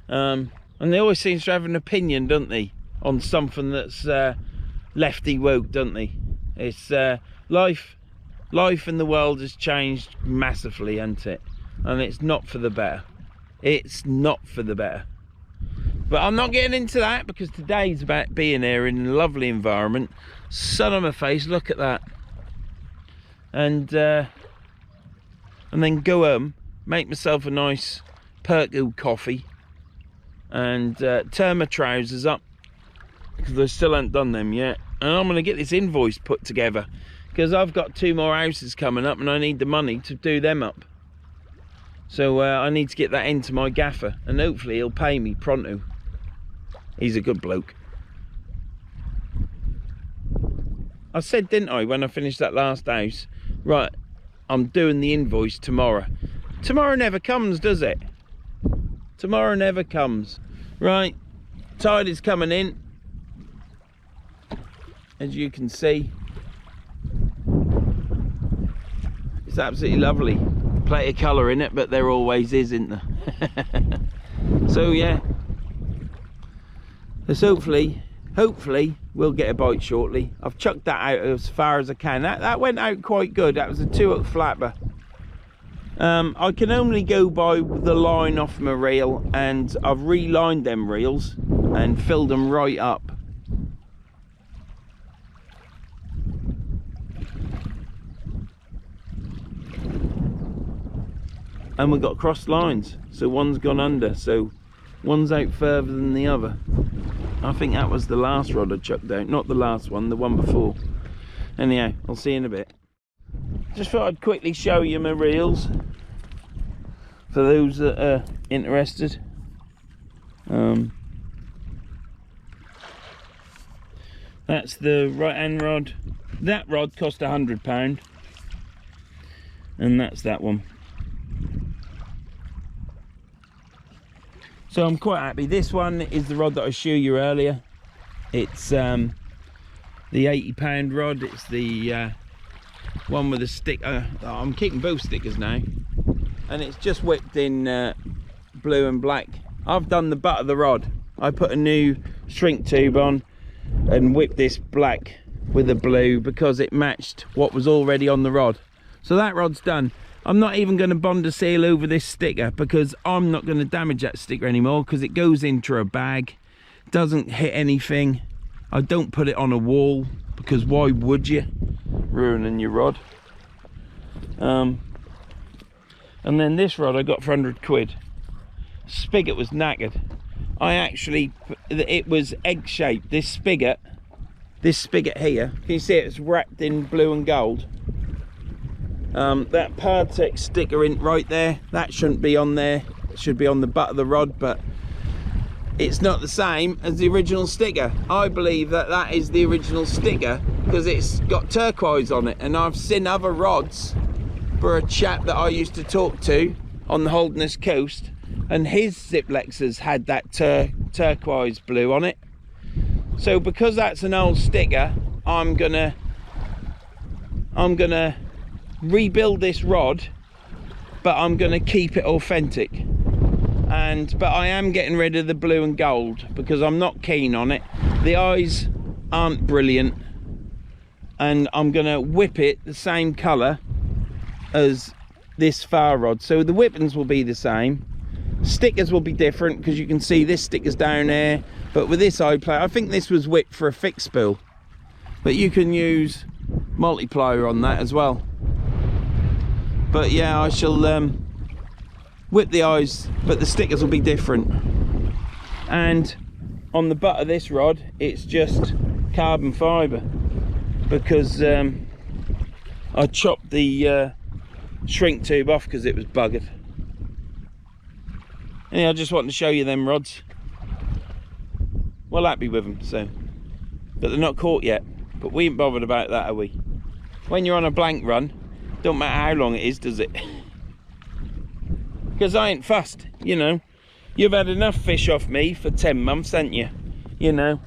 A: and they always seem to have an opinion, don't they, on something that's lefty woke, don't they? It's life in the world has changed massively, hasn't it? And it's not for the better. It's not for the better. But I'm not getting into that because today's about being here in a lovely environment, sun on my face, look at that, and then go home, make myself a nice Perku coffee, and turn my trousers up because I still haven't done them yet. And I'm going to get this invoice put together because I've got 2 more houses coming up and I need the money to do them up. So I need to get that into my gaffer, and hopefully he'll pay me pronto. He's a good bloke. I said, didn't I, when I finished that last house, right, I'm doing the invoice tomorrow. Tomorrow never comes, does it? Tomorrow never comes. Right, tide is coming in, as you can see. It's absolutely lovely. Plenty of colour in it, but there always is, isn't there? So yeah, let's hopefully hopefully we'll get a bite shortly. I've chucked that out as far as I can. That went out quite good. That was a 2-hook flapper. I can only go by the line off my reel, and I've relined them reels and filled them right up. And we've got crossed lines, so one's gone under, so one's out further than the other. I think that was the last rod I chucked out, not the last one, the one before. Anyhow, I'll see you in a bit. Just thought I'd quickly show you my reels for those that are interested. That's the right hand rod. That rod cost £100, and that's that one. So I'm quite happy. This one is the rod that I showed you earlier. It's the £80 rod. It's the one with a stick. I'm keeping both stickers now, and it's just whipped in blue and black. I've done the butt of the rod. I put a new shrink tube on and whipped this black with the blue because it matched what was already on the rod. So that rod's done. I'm not even going to bond a seal over this sticker because I'm not going to damage that sticker anymore, because it goes into a bag, doesn't hit anything. I don't put it on a wall because why would you? Ruining your rod. And then this rod I got for 100 quid. Spigot was knackered. It was egg shaped. This spigot here, can you see it's wrapped in blue and gold? That Partex sticker in right there, that shouldn't be on there. It should be on the butt of the rod, but it's not the same as the original sticker. I believe that that is the original sticker because it's got turquoise on it, and I've seen other rods for a chap that I used to talk to on the Holderness coast, and his Zziplexes had that turquoise blue on it. So because that's an old sticker, I'm gonna rebuild this rod, but I'm gonna keep it authentic. But I am getting rid of the blue and gold because I'm not keen on it. The eyes aren't brilliant, and I'm gonna whip it the same color as this far rod. So the whippings will be the same, stickers will be different because you can see this sticker's down there, but with this eye plate, I think this was whipped for a fixed spool, but you can use multiplier on that as well. But yeah, I shall whip the eyes, but the stickers will be different. And on the butt of this rod, it's just carbon fibre because I chopped the shrink tube off because it was buggered. Anyway, I just wanted to show you them rods. Well, happy with them, so. But they're not caught yet. But we ain't bothered about that, are we? When you're on a blank run, don't matter how long it is, does it? Because I ain't fussed, you know. You've had enough fish off me for 10 months, haven't you? You know,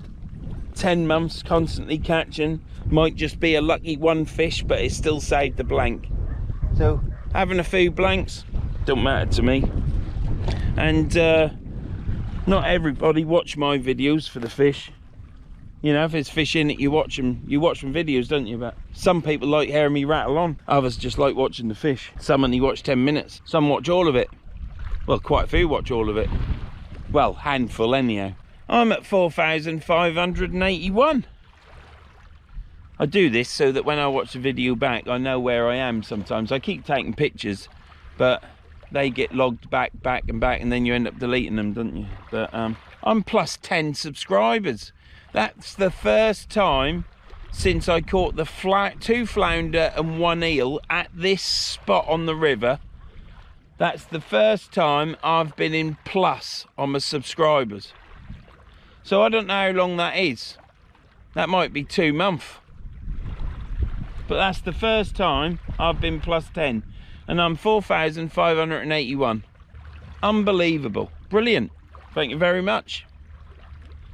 A: 10 months constantly catching. Might just be a lucky one fish, but it still saved the blank. So having a few blanks don't matter to me. And not everybody watch my videos for the fish. You know, if there's fish in it, you watch them videos, don't you? But some people like hearing me rattle on. Others just like watching the fish. Some only watch 10 minutes. Some watch all of it. Well, quite a few watch all of it. Well, handful anyhow. I'm at 4,581. I do this so that when I watch the video back, I know where I am sometimes. I keep taking pictures, but they get logged back, and then you end up deleting them, don't you? But I'm plus 10 subscribers. That's the first time since I caught the 2 flounder and 1 eel at this spot on the river. That's the first time I've been in plus on my subscribers. So I don't know how long that is. That might be 2 months. But that's the first time I've been plus 10. And I'm 4,581. Unbelievable. Brilliant. Thank you very much.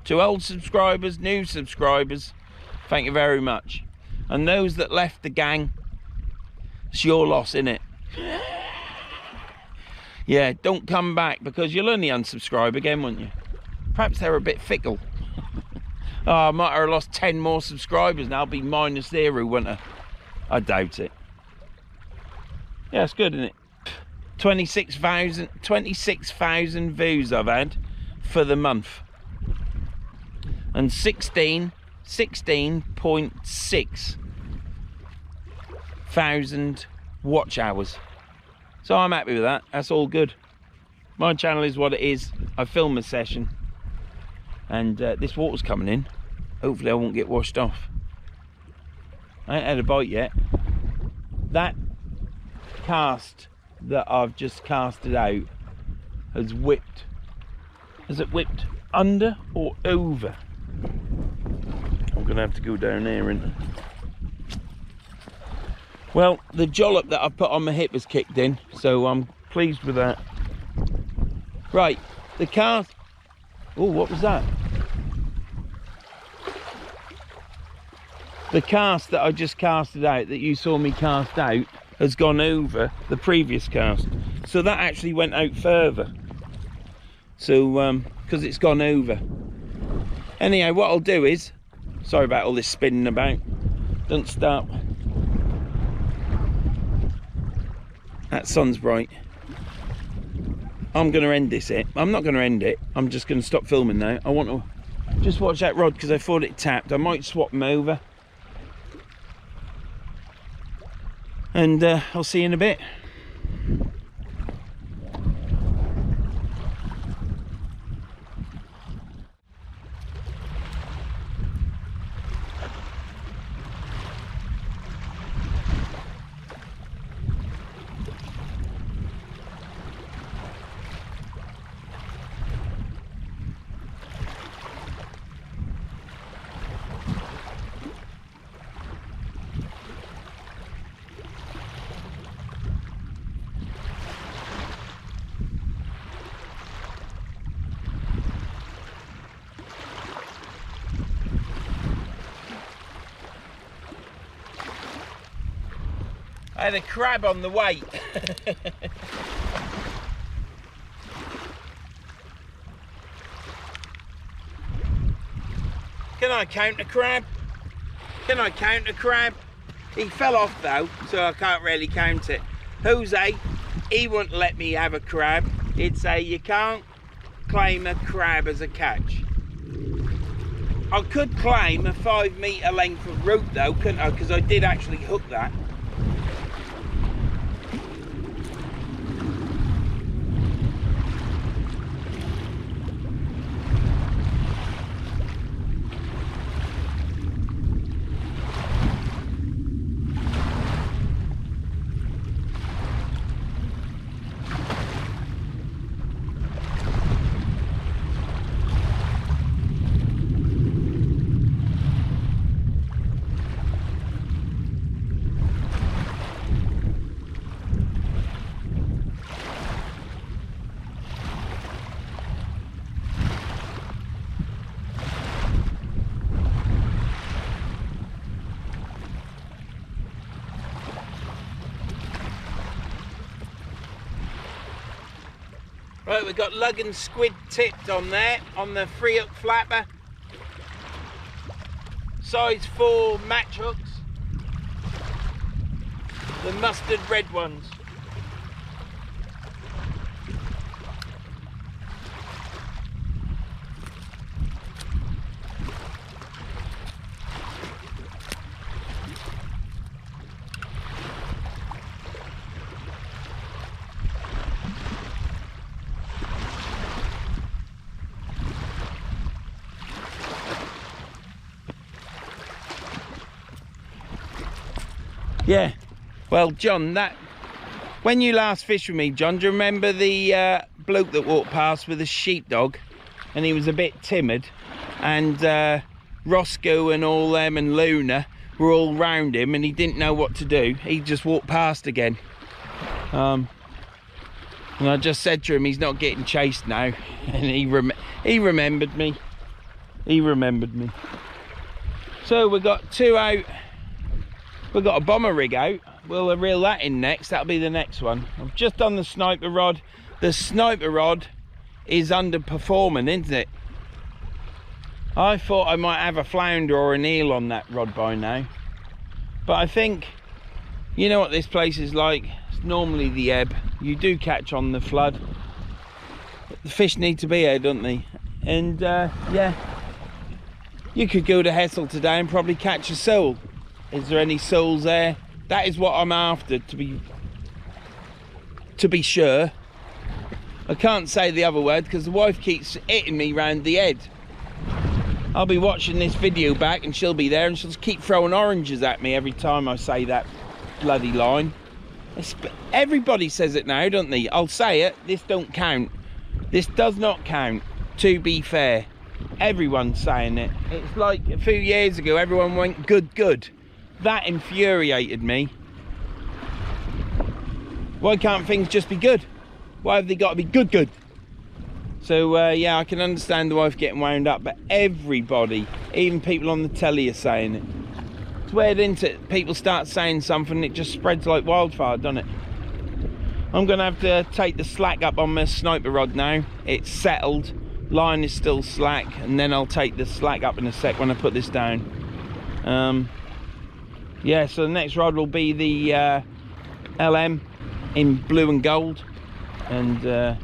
A: To old subscribers, new subscribers, thank you very much. And those that left the gang, it's your loss, innit? Yeah, don't come back because you'll only unsubscribe again, won't you? Perhaps they're a bit fickle. Oh, I might have lost 10 more subscribers now. I'll be -0, won't I? I doubt it. Yeah, it's good, isn't it? 26,000 views I've had for the month. And 16.6 thousand watch hours. So I'm happy with that. That's all good. My channel is what it is. I film a session. And this water's coming in. Hopefully I won't get washed off. I ain't had a bite yet. That cast that I've just casted out has whipped. Has it whipped under or over? I'm gonna have to go down there, isn't I? Well, the jollop that I put on my hip has kicked in, so I'm pleased with that. Right, the cast. Oh, what was that? The cast that I just casted out, that you saw me cast out, has gone over the previous cast. So that actually went out further. So, because it's gone over. Anyhow, what I'll do is, sorry about all this spinning about. Don't stop. That sun's bright. I'm going to end this here. I'm not going to end it. I'm just going to stop filming now. I want to just watch that rod because I thought it tapped. I might swap them over. And I'll see you in a bit. I had a crab on the way. Can I count a crab? Can I count a crab? He fell off though, so I can't really count it. Jose, he wouldn't let me have a crab. He'd say you can't claim a crab as a catch. I could claim a 5 metre length of rope though, couldn't I? Because I did actually hook that. Right, we've got lug and squid tipped on there, on the 3-hook flapper. Size 4 match hooks. The mustard red ones. Yeah, well John, that when you last fished with me, John, do you remember the bloke that walked past with a sheepdog and he was a bit timid, and Roscoe and all them and Luna were all round him and he didn't know what to do? He just walked past again, and I just said to him he's not getting chased now, and he remembered me. He remembered me. So we got 2 out. We've got a bomber rig out. We'll reel that in next. That'll be the next one. I've just done the sniper rod. The sniper rod is underperforming, isn't it? I thought I might have a flounder or an eel on that rod by now, but I think, you know what this place is like, it's normally the ebb. You do catch on the flood. The fish need to be here, don't they? And yeah, you could go to Hessel today and probably catch a sole. Is there any soles there? That is what I'm after, to be sure. I can't say the other word because the wife keeps hitting me round the head. I'll be watching this video back and she'll be there and she'll just keep throwing oranges at me every time I say that bloody line. Everybody says it now, don't they? I'll say it, this don't count. This does not count, to be fair. Everyone's saying it. It's like a few years ago everyone went good, good. That infuriated me. Why can't things just be good? Why have they got to be good, good? So yeah, I can understand the wife getting wound up, but everybody, even people on the telly, are saying it. It's weird, isn't it? People start saying something, it just spreads like wildfire, doesn't it? I'm going to have to take the slack up on my sniper rod now. It's settled, line is still slack, and then I'll take the slack up in a sec when I put this down. Yeah, so the next rod will be the LM in blue and gold, and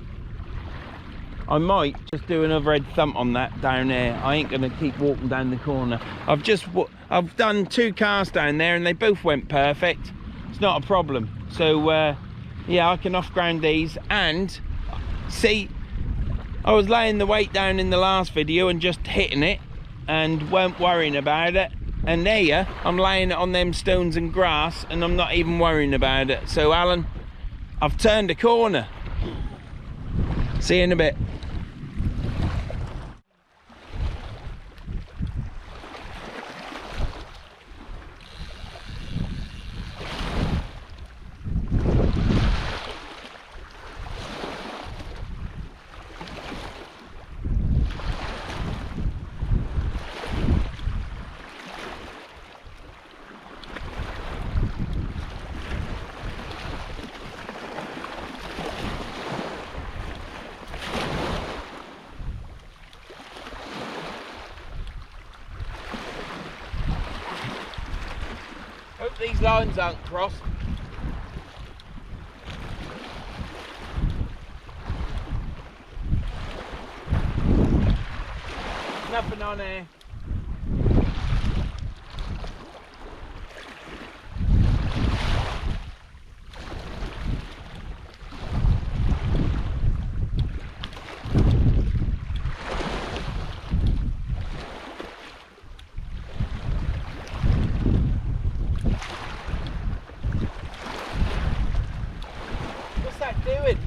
A: I might just do another head thump on that down there. I ain't gonna keep walking down the corner. I've done 2 casts down there and they both went perfect. It's not a problem. So yeah, I can off ground these. And see, I was laying the weight down in the last video and just hitting it and weren't worrying about it, and there I'm laying it on them stones and grass and I'm not even worrying about it. So Alan, I've turned a corner. See you in a bit. Hope these lines aren't crossed. Nothing on here. Doing?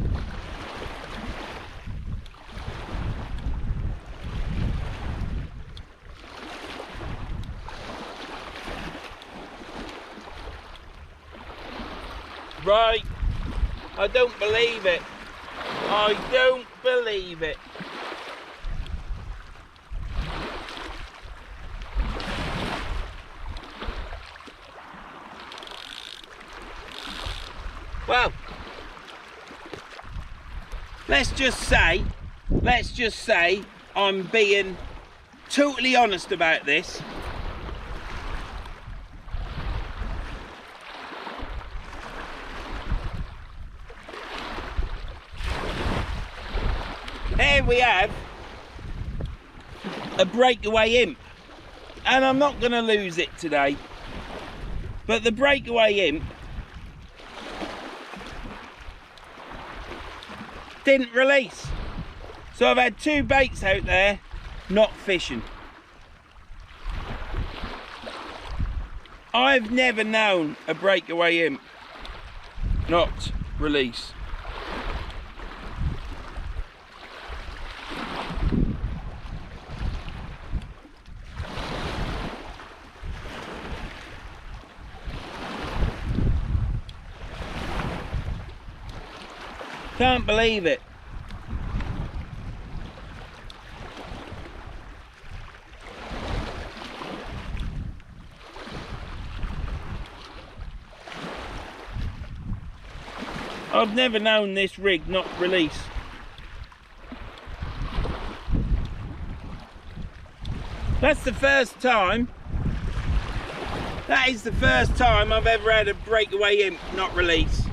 A: Right, I don't believe it. I don't believe it. Well, let's just say I'm being totally honest about this. Here we have a breakaway imp, and I'm not going to lose it today, but the breakaway imp didn't release. So I've had 2 baits out there not fishing. I've never known a breakaway imp not release. Can't believe it. I've never known this rig not release. That's the first time. That is the first time I've ever had a breakaway imp not release.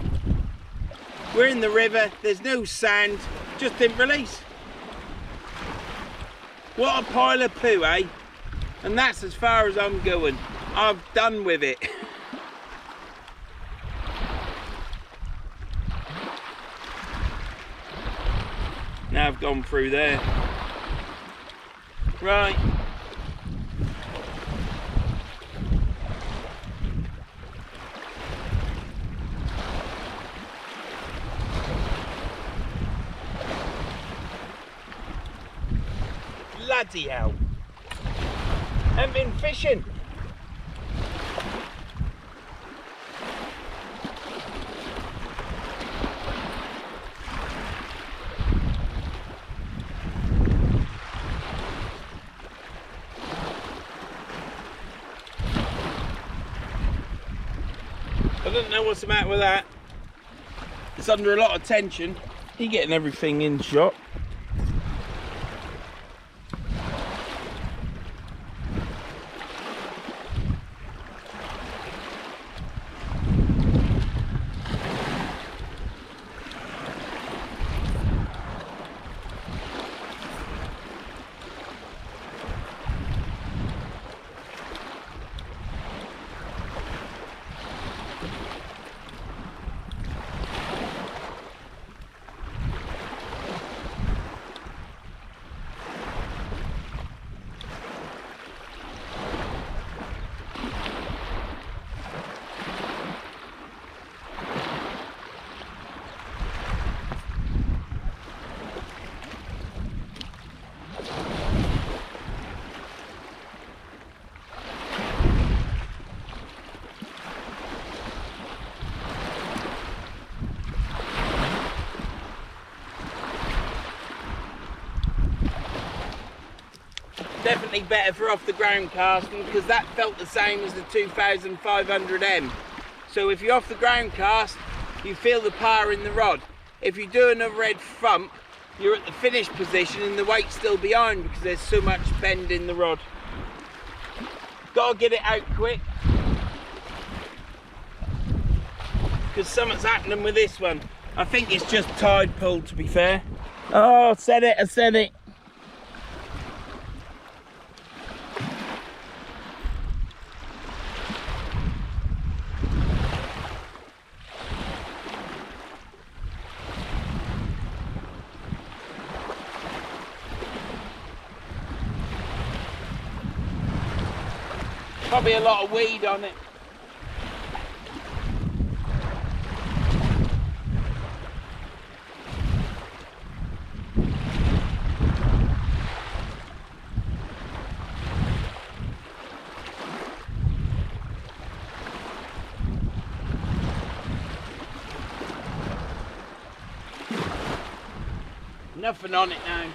A: We're in the river, there's no sand, just didn't release. What a pile of poo, eh? And that's as far as I'm going. I've done with it. Now I've gone through there. Right. Bloody hell. Haven't been fishing. I don't know what's the matter with that. It's under a lot of tension. He's getting everything in shot. Definitely better for off the ground casting, because that felt the same as the 2500M. So if you're off the ground cast, you feel the power in the rod. If you're doing a red thump, you're at the finish position and the weight's still behind because there's so much bend in the rod. Gotta get it out quick, because something's happening with this one. I think it's just tide pull, to be fair. Oh, I said it, I said it. Probably a lot of weed on it. Nothing on it now.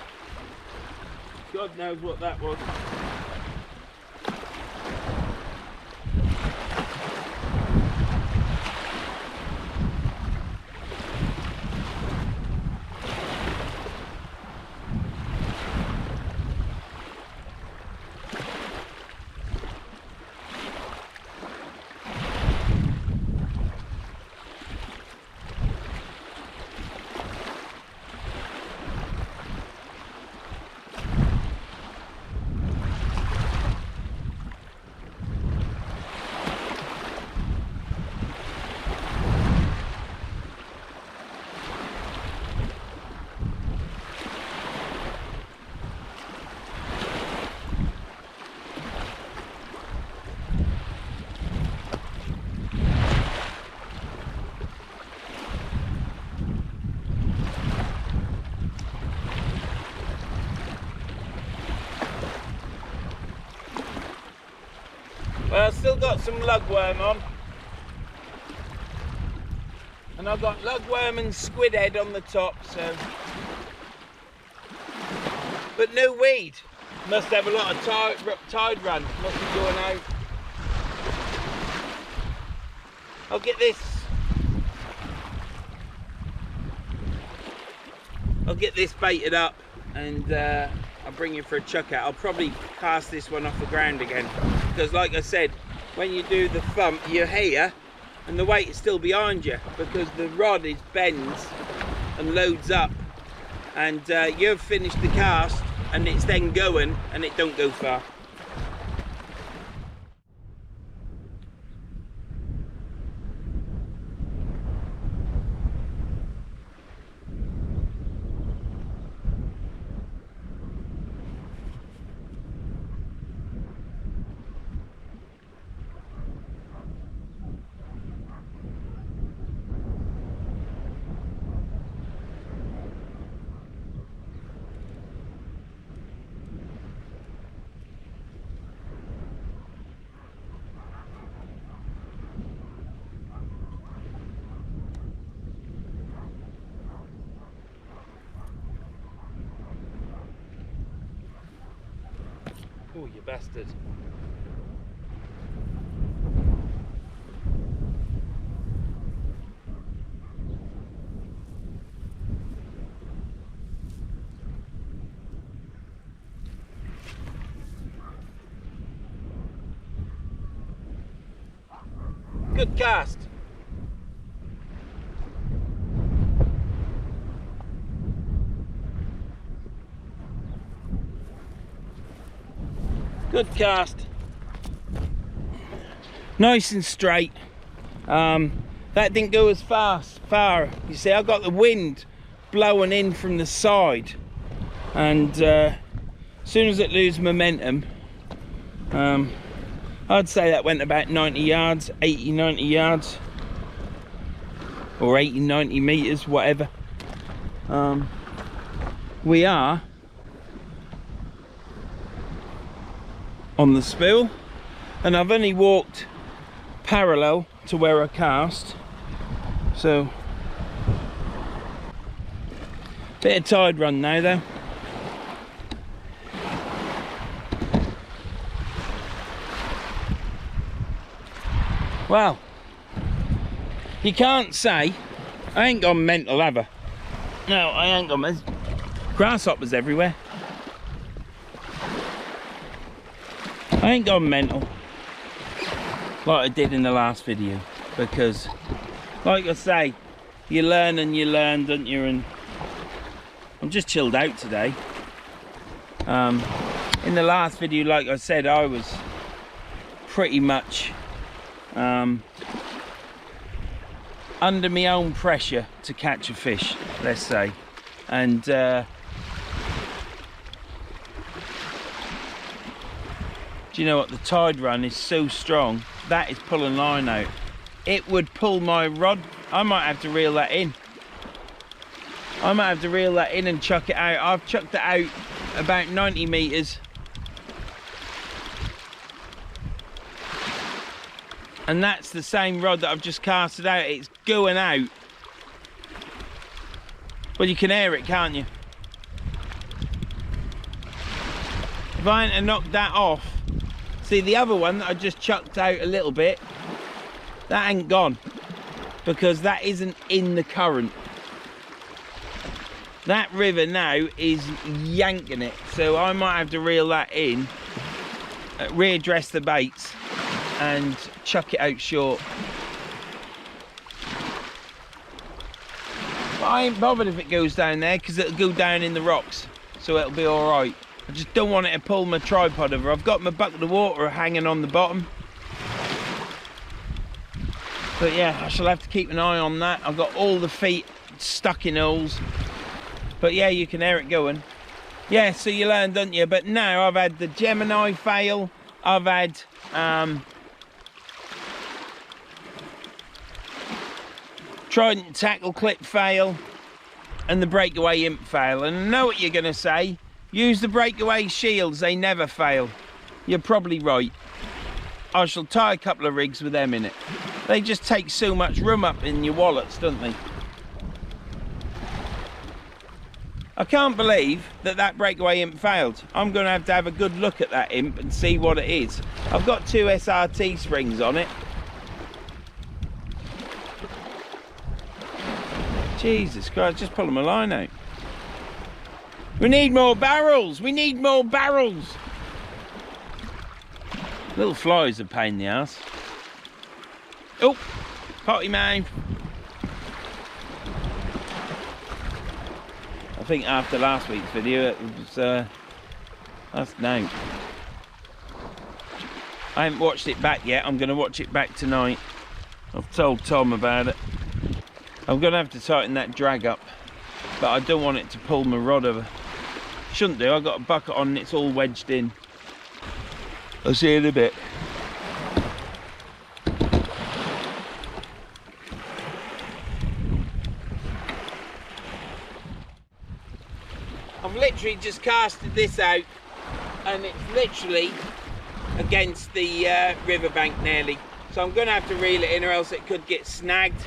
A: God knows what that was. Well, I've still got some lugworm on, and I've got lugworm and squid head on the top, so. But no weed. Must have a lot of tide run. Must be going out. I'll get this baited up, and I'll bring you for a chuck out. I'll probably cast this one off the ground again, because like I said, when you do the thump, you're here and the weight is still behind you because the rod is bends and loads up, and you've finished the cast and it's then going and it don't go far. Oh, you bastard. Good cast. Good cast. Nice and straight. That didn't go as far. You see, I got the wind blowing in from the side, and as soon as it loses momentum, I'd say that went about 90 yards, 80, 90 yards, or 80, 90 meters, whatever. We are on the spill, and I've only walked parallel to where I cast, so bit of tide run now though. Well, you can't say I ain't gone mental, have I? No, I ain't gone. There's grasshoppers everywhere. I ain't gone mental like I did in the last video, because like I say, you learn and you learn, don't you? And I'm just chilled out today. In the last video, like I said, I was pretty much under my own pressure to catch a fish, let's say, and do you know what, the tide run is so strong that is pulling line out. It would pull my rod. I might have to reel that in. I might have to reel that in and chuck it out. I've chucked it out about 90 meters, and that's the same rod that I've just casted out. It's going out. Well, you can hear it, can't you? If I hadn't knocked that off, see the other one that I just chucked out a little bit, that ain't gone, because that isn't in the current. That river now is yanking it, so I might have to reel that in, readdress the baits and chuck it out short. But I ain't bothered if it goes down there, because it'll go down in the rocks, so it'll be all right. I just don't want it to pull my tripod over. I've got my bucket of water hanging on the bottom, but yeah, I shall have to keep an eye on that. I've got all the feet stuck in holes, but yeah, you can hear it going. Yeah, so you learn, don't you? But now I've had the Gemini fail, I've had Trident tackle clip fail, and the breakaway imp fail. And I know what you're going to say. Use the breakaway shields, they never fail. You're probably right. I shall tie a couple of rigs with them in it. They just take so much room up in your wallets, don't they? I can't believe that that breakaway imp failed. I'm going to have a good look at that imp and see what it is. I've got 2 SRT springs on it. Jesus Christ, just pulling my line out. We need more barrels. We need more barrels. Little flies are a pain in the ass. Oh, potty mouth. I think after last week's video it was, that's now. I haven't watched it back yet. I'm going to watch it back tonight. I've told Tom about it. I'm going to have to tighten that drag up, but I don't want it to pull my rod over. Shouldn't do. I've got a bucket on and it's all wedged in. I'll see you in a bit. I've literally just casted this out and it's literally against the riverbank nearly. So I'm going to have to reel it in or else it could get snagged.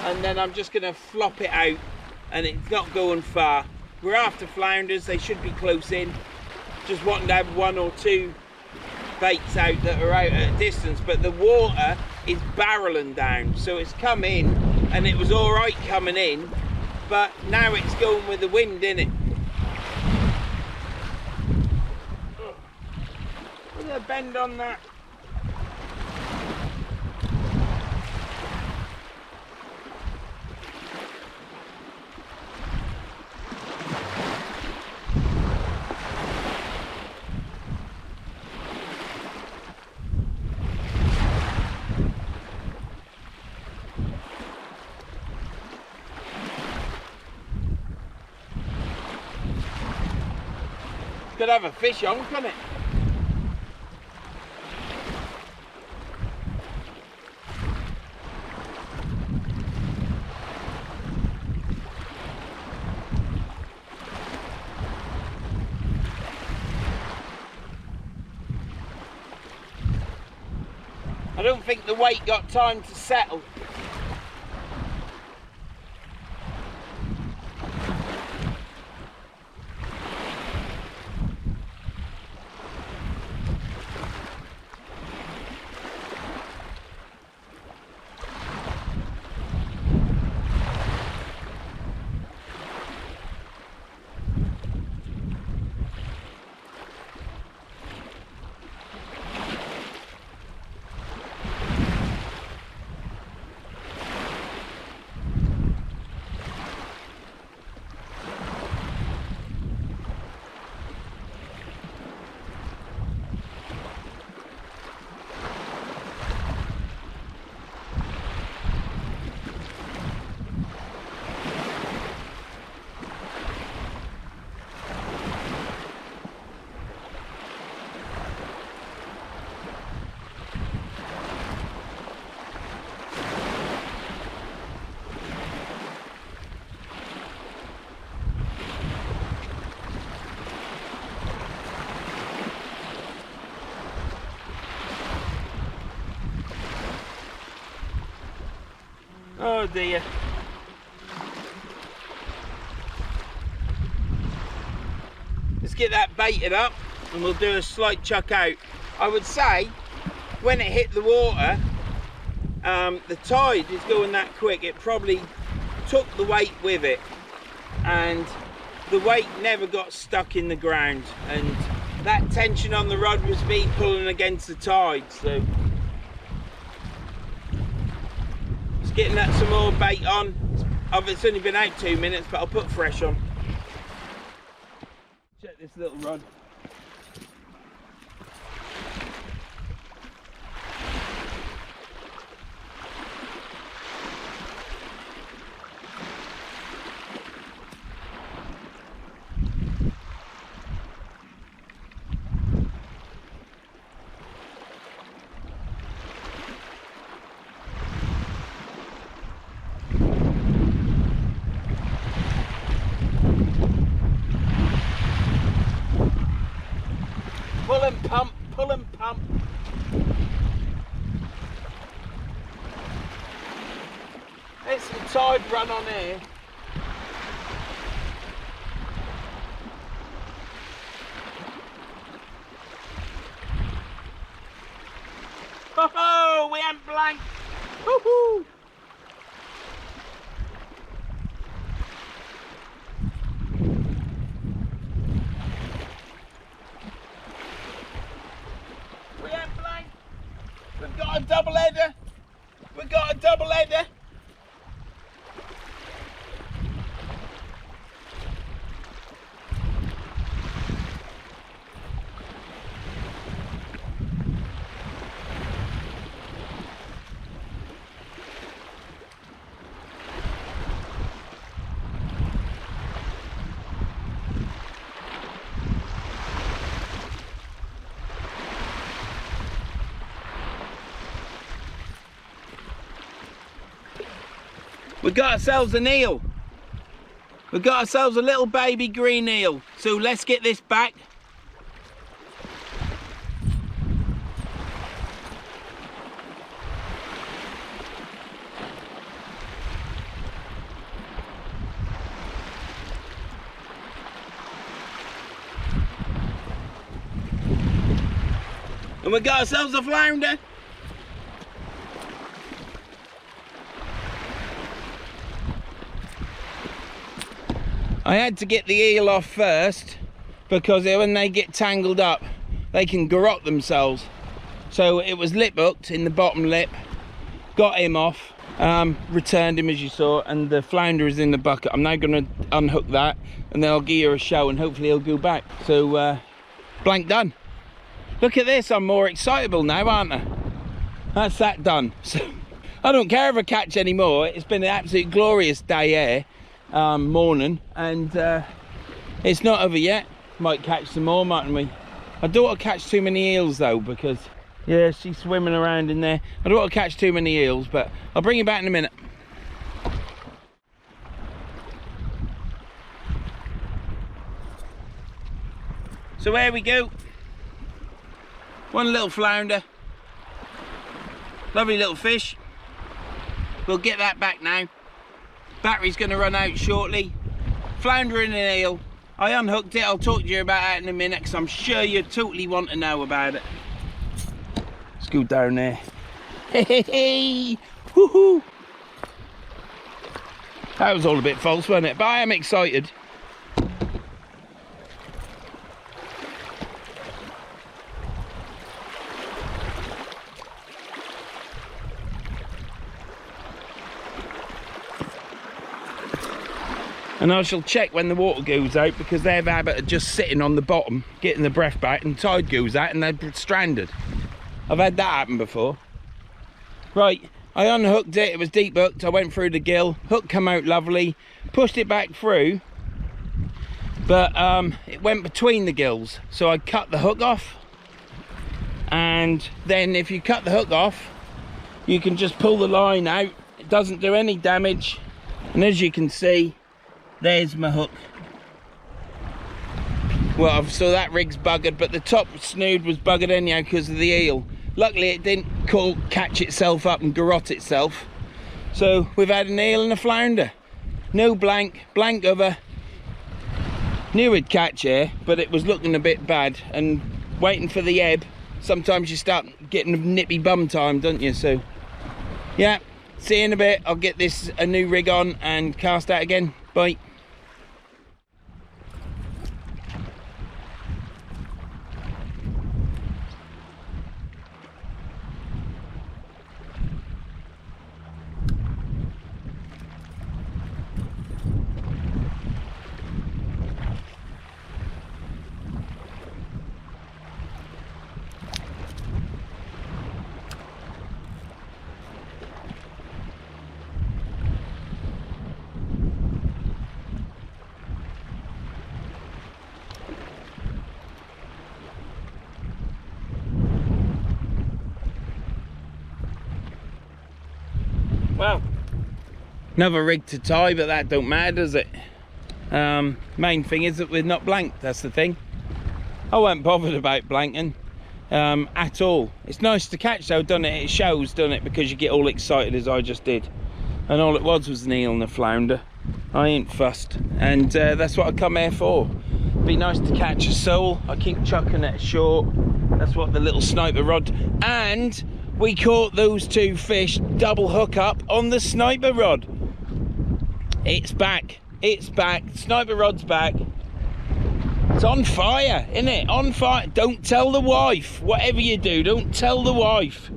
A: And then I'm just going to flop it out and it's not going far. We're after flounders, they should be close in. Just wanting to have 1 or 2 baits out that are out at a distance, but the water is barreling down. So it's come in and it was all right coming in, but now it's going with the wind, innit? Look at the bend on that. Could have a fish on, couldn't it? I don't think the weight got time to settle. Oh dear. Let's get that baited up and we'll do a slight chuck out. I would say when it hit the water, the tide is going that quick, it probably took the weight with it and the weight never got stuck in the ground, and that tension on the rod was me pulling against the tide. So getting that some more bait on. It's only been out 2 minutes, but I'll put fresh on. Check this little rod. Pull and pump. There's some tide run on here. Oh, we ain't blank. Woohoo! We've got a double header. We've got a double header. We got ourselves an eel. We got ourselves a little baby green eel. So let's get this back. And we got ourselves a flounder. I had to get the eel off first because when they get tangled up they can garrot themselves. So it was lip hooked in the bottom lip, got him off, returned him as you saw, and the flounder is in the bucket. I'm now going to unhook that and then I'll give you a show and hopefully he'll go back. So blank done. Look at this, I'm more excitable now, aren't I? That's that done. So I don't care if I catch any more. It's been an absolute glorious day here. Morning, and it's not over yet. Might catch some more, mightn't we? I don't want to catch too many eels though, because yeah, she's swimming around in there. I don't want to catch too many eels, but I'll bring you back in a minute. So there we go, one little flounder, lovely little fish. We'll get that back now. Battery's going to run out shortly. Flounder and an eel. I unhooked it. I'll talk to you about that in a minute because I'm sure you totally want to know about it. Let's go down there. Hey, hey, hey. Woohoo! That was all a bit false, wasn't it? But I am excited. And I shall check when the water goes out, because they have a habit of just sitting on the bottom, getting the breath back, and tide goes out and they're stranded. I've had that happen before. Right, I unhooked it, it was deep hooked, I went through the gill, hook come out lovely, pushed it back through, but it went between the gills, so I cut the hook off. And then if you cut the hook off, you can just pull the line out, it doesn't do any damage, and as you can see, there's my hook. Well, so that rig's buggered, but the top snood was buggered anyhow because of the eel. Luckily it didn't catch itself up and garrot itself. So we've had an eel and a flounder. No blank over. Knew we'd catch here, but it was looking a bit bad, and waiting for the ebb, sometimes you start getting a nippy bum time, don't you? So yeah, see you in a bit. I'll get a new rig on and cast out again. Bye. Well, another rig to tie, but that don't matter, does it? Main thing is that we're not blanked, that's the thing. I wasn't bothered about blanking at all. It's nice to catch though, doesn't it? It shows, doesn't it? Because you get all excited as I just did. And all it was an eel and a flounder. I ain't fussed. And that's what I come here for. Be nice to catch a sole. I keep chucking it short. That's what the little sniper rod. And we caught those two fish double hook up on the sniper rod. It's back. It's back. Sniper rod's back. It's on fire, isn't it? On fire. Don't tell the wife. Whatever you do, don't tell the wife.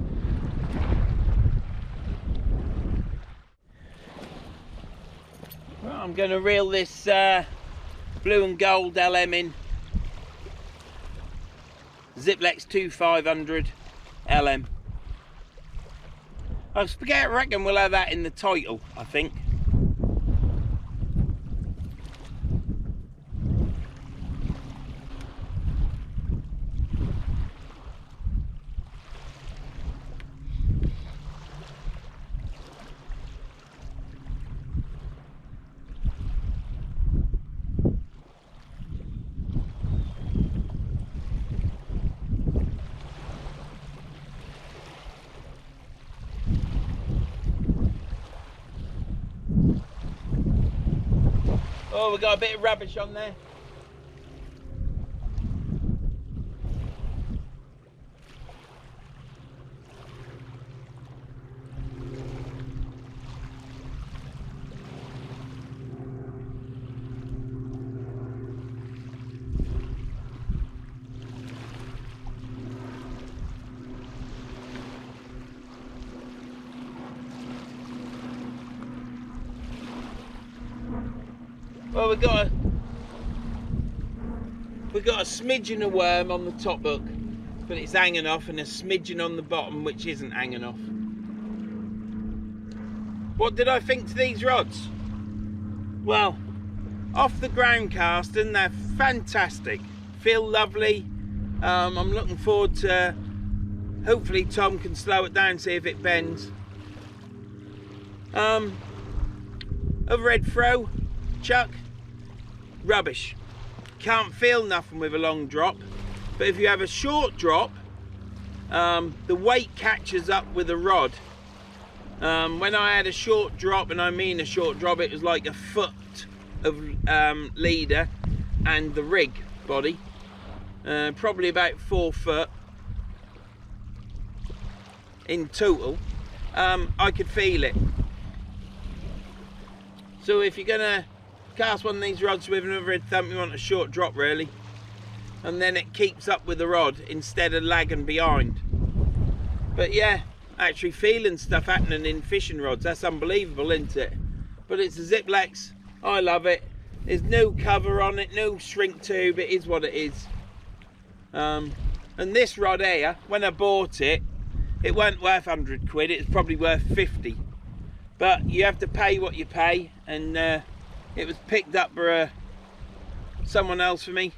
A: I'm going to reel this blue and gold LM in. Zziplex 2500 LM. I reckon we'll have that in the title, I think. Oh, we got a bit of rubbish on there. Well, we've got a smidgen of worm on the top hook, but it's hanging off, and a smidgen on the bottom which isn't hanging off. What did I think to these rods? Well, off the ground casting, they're fantastic. Feel lovely. I'm looking forward to, hopefully Tom can slow it down, see if it bends. Overhead throw, chuck, rubbish. Can't feel nothing with a long drop, but if you have a short drop, the weight catches up with the rod. When I had a short drop, and I mean a short drop, it was like a foot of leader and the rig body, probably about 4 foot in total. I could feel it. So if you're gonna cast one of these rods with an overhead thump, you want a short drop really, and then it keeps up with the rod instead of lagging behind. But yeah, actually feeling stuff happening in fishing rods, that's unbelievable, isn't it? But it's a Zziplex, I love it. There's no cover on it, no shrink tube, it is what it is. And this rod here, when I bought it, it weren't worth 100 quid, it's probably worth 50. But you have to pay what you pay, and it was picked up by someone else for me.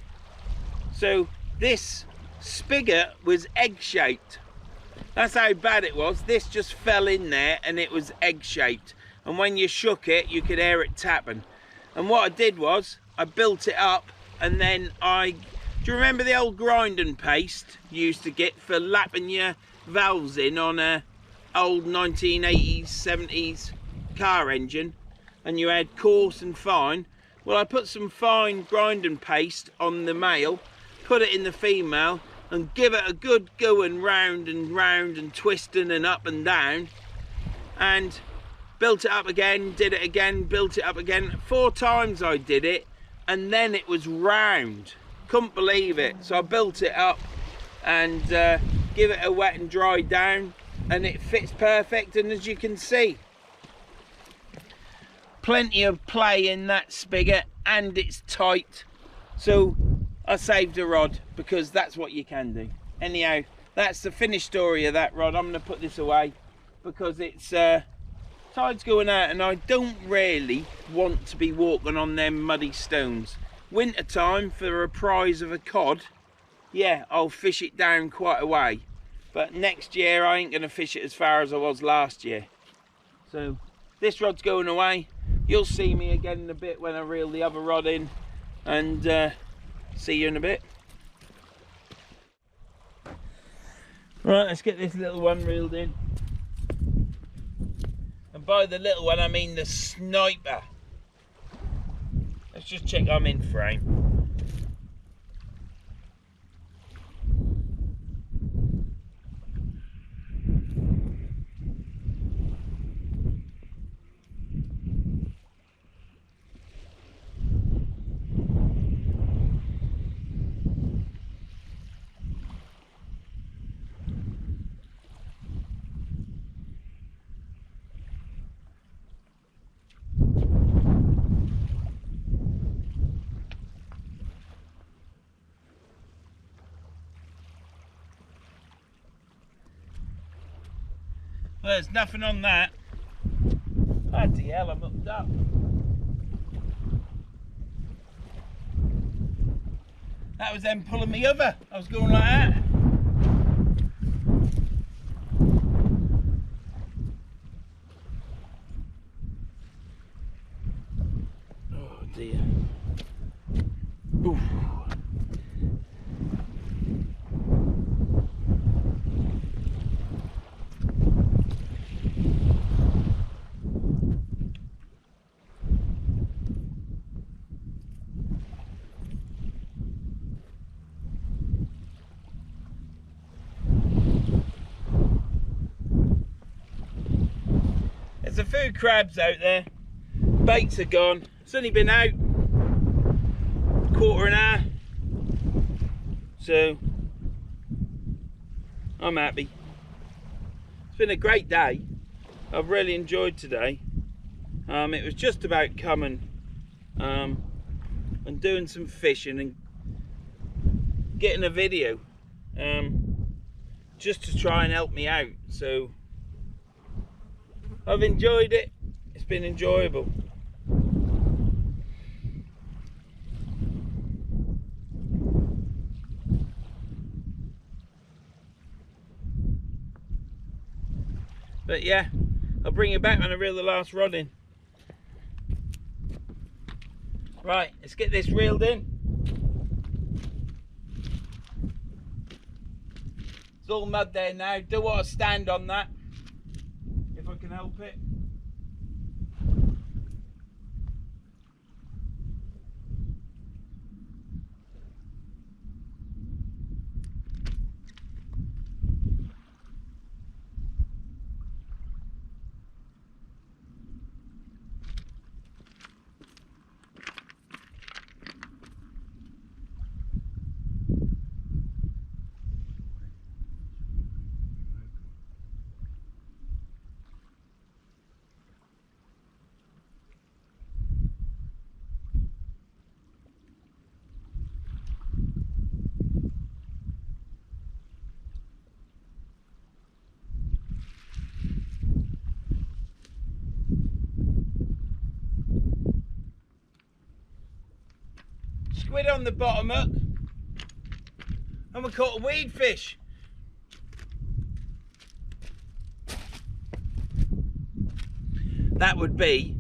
A: So this spigot was egg-shaped. That's how bad it was. This just fell in there and it was egg-shaped. And when you shook it, you could hear it tapping. And what I did was, I built it up, and then do you remember the old grinding paste you used to get for lapping your valves in on a old 1980s, 70s car engine, and you had coarse and fine? Well, I put some fine grinding paste on the male, put it in the female, and give it a good going round and twisting and up and down, and built it up again, did it again, built it up again. 4 times I did it, and then it was round. Couldn't believe it. So I built it up and give it a wet and dry down, and it fits perfect. And as you can see, plenty of play in that spigot, and it's tight. So I saved a rod, because that's what you can do. Anyhow, that's the finished story of that rod. I'm going to put this away because it's tide's going out, and I don't really want to be walking on them muddy stones. Winter time, for a prize of a cod, yeah, I'll fish it down quite a way, but next year I ain't going to fish it as far as I was last year. So this rod's going away. You'll see me again in a bit when I reel the other rod in, and see you in a bit. Right, let's get this little one reeled in. And by the little one, I mean the sniper. Let's just check I'm in frame. Well, there's nothing on that. Bloody hell, I'm hooked up. That was them pulling me over. I was going like that. Oh dear. Oof. There's a few crabs out there. Baits are gone. It's only been out quarter an hour, so I'm happy. It's been a great day. I've really enjoyed today. It was just about coming and doing some fishing and getting a video just to try and help me out. So I've enjoyed it. It's been enjoyable. But yeah, I'll bring you back when I reel the last rod in. Right, let's get this reeled in. It's all mud there now. Don't want to stand on that if I can help it. Squid on the bottom hook, and we caught a weed fish. That would be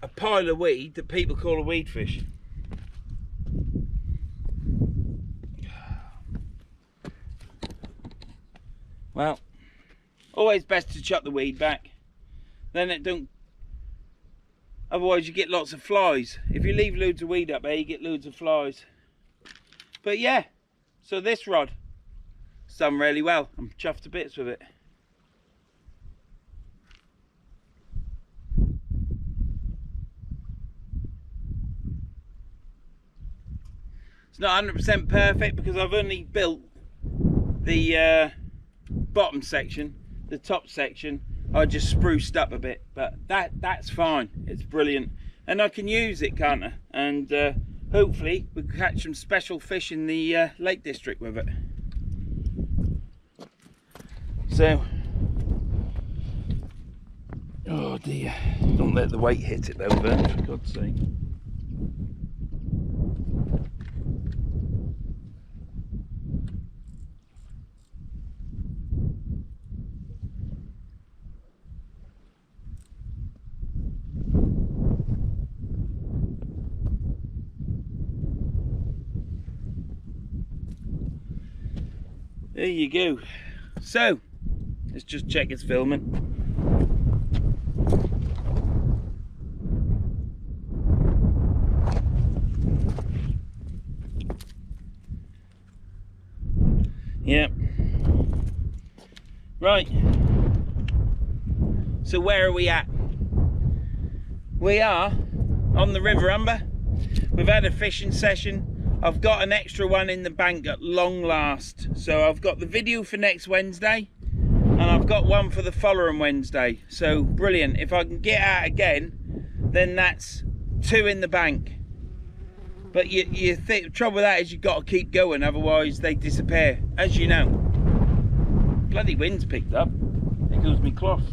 A: a pile of weed that people call a weed fish. Well, always best to chuck the weed back, then it don't. Otherwise you get lots of flies. If you leave loads of weed up there, you get loads of flies. But yeah, so this rod has done really well. I'm chuffed to bits with it. It's not 100% perfect because I've only built the bottom section. The top section I just spruced up a bit, but that's fine. It's brilliant, and I can use it, can't I? And hopefully we can catch some special fish in the Lake District with it. So, oh dear, don't let the weight hit it though, Verns, for God's sake. There you go. So, let's just check it's filming. Yep. Right. So where are we at? We are on the River Humber. We've had a fishing session. I've got an extra one in the bank at long last. So I've got the video for next Wednesday, and I've got one for the following Wednesday. So brilliant. If I can get out again, then that's 2 in the bank. But the trouble with that is you've got to keep going, otherwise they disappear, as you know. Bloody wind's picked up. There goes my cloth.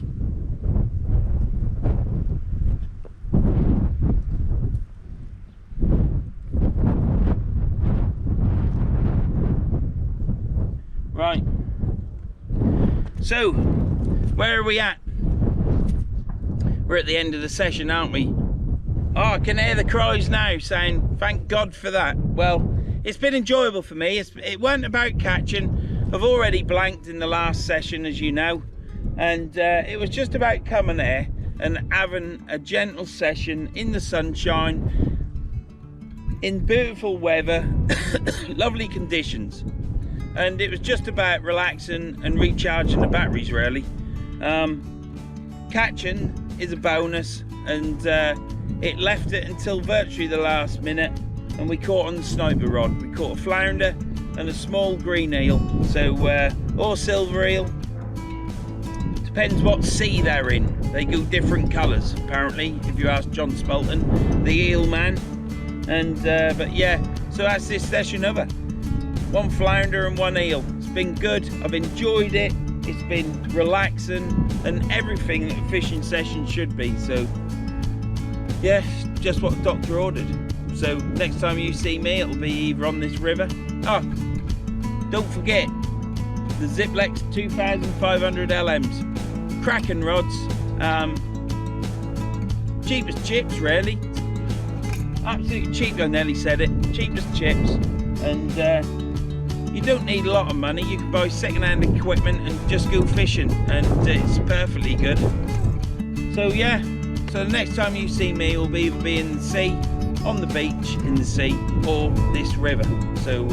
A: Right. So, where are we at? We're at the end of the session, aren't we? Oh, I can hear the cries now saying, thank God for that. Well, it's been enjoyable for me. It weren't about catching. I've already blanked in the last session, as you know. And it was just about coming there and having a gentle session in the sunshine, in beautiful weather, lovely conditions. And it was just about relaxing and recharging the batteries, really. Catching is a bonus, and it left it until virtually the last minute, and we caught on the sniper rod. We caught a flounder and a small green eel, so or silver eel, depends what sea they're in. They go different colours apparently, if you ask John Spalton, the eel man. And but yeah, so that's this session over. One flounder and one eel. It's been good. I've enjoyed it. It's been relaxing and everything that a fishing session should be. So yeah, just what the doctor ordered. So next time you see me, it'll be either on this river. Oh, don't forget the Zziplex 2500 LMs, cracking rods, cheap as chips, really. Absolutely cheap. I nearly said it. Cheap as chips. And you don't need a lot of money. You can buy second-hand equipment and just go fishing, and it's perfectly good. So yeah, so the next time you see me will be either be in the sea, on the beach, in the sea, or this river. So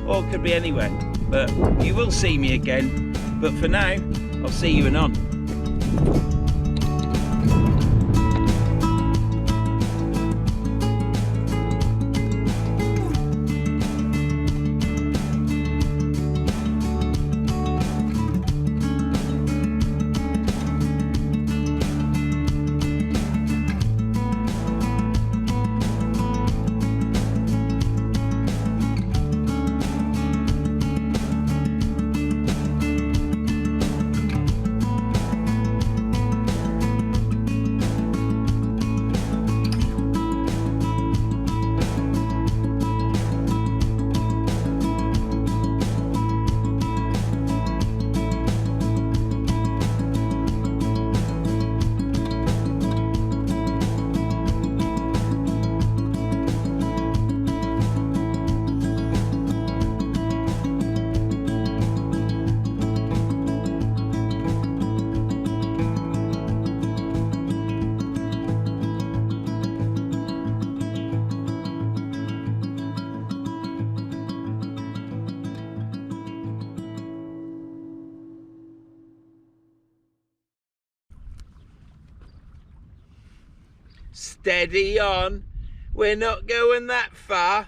A: or it could be anywhere, but you will see me again. But for now, I'll see you anon. Steady on, we're not going that far.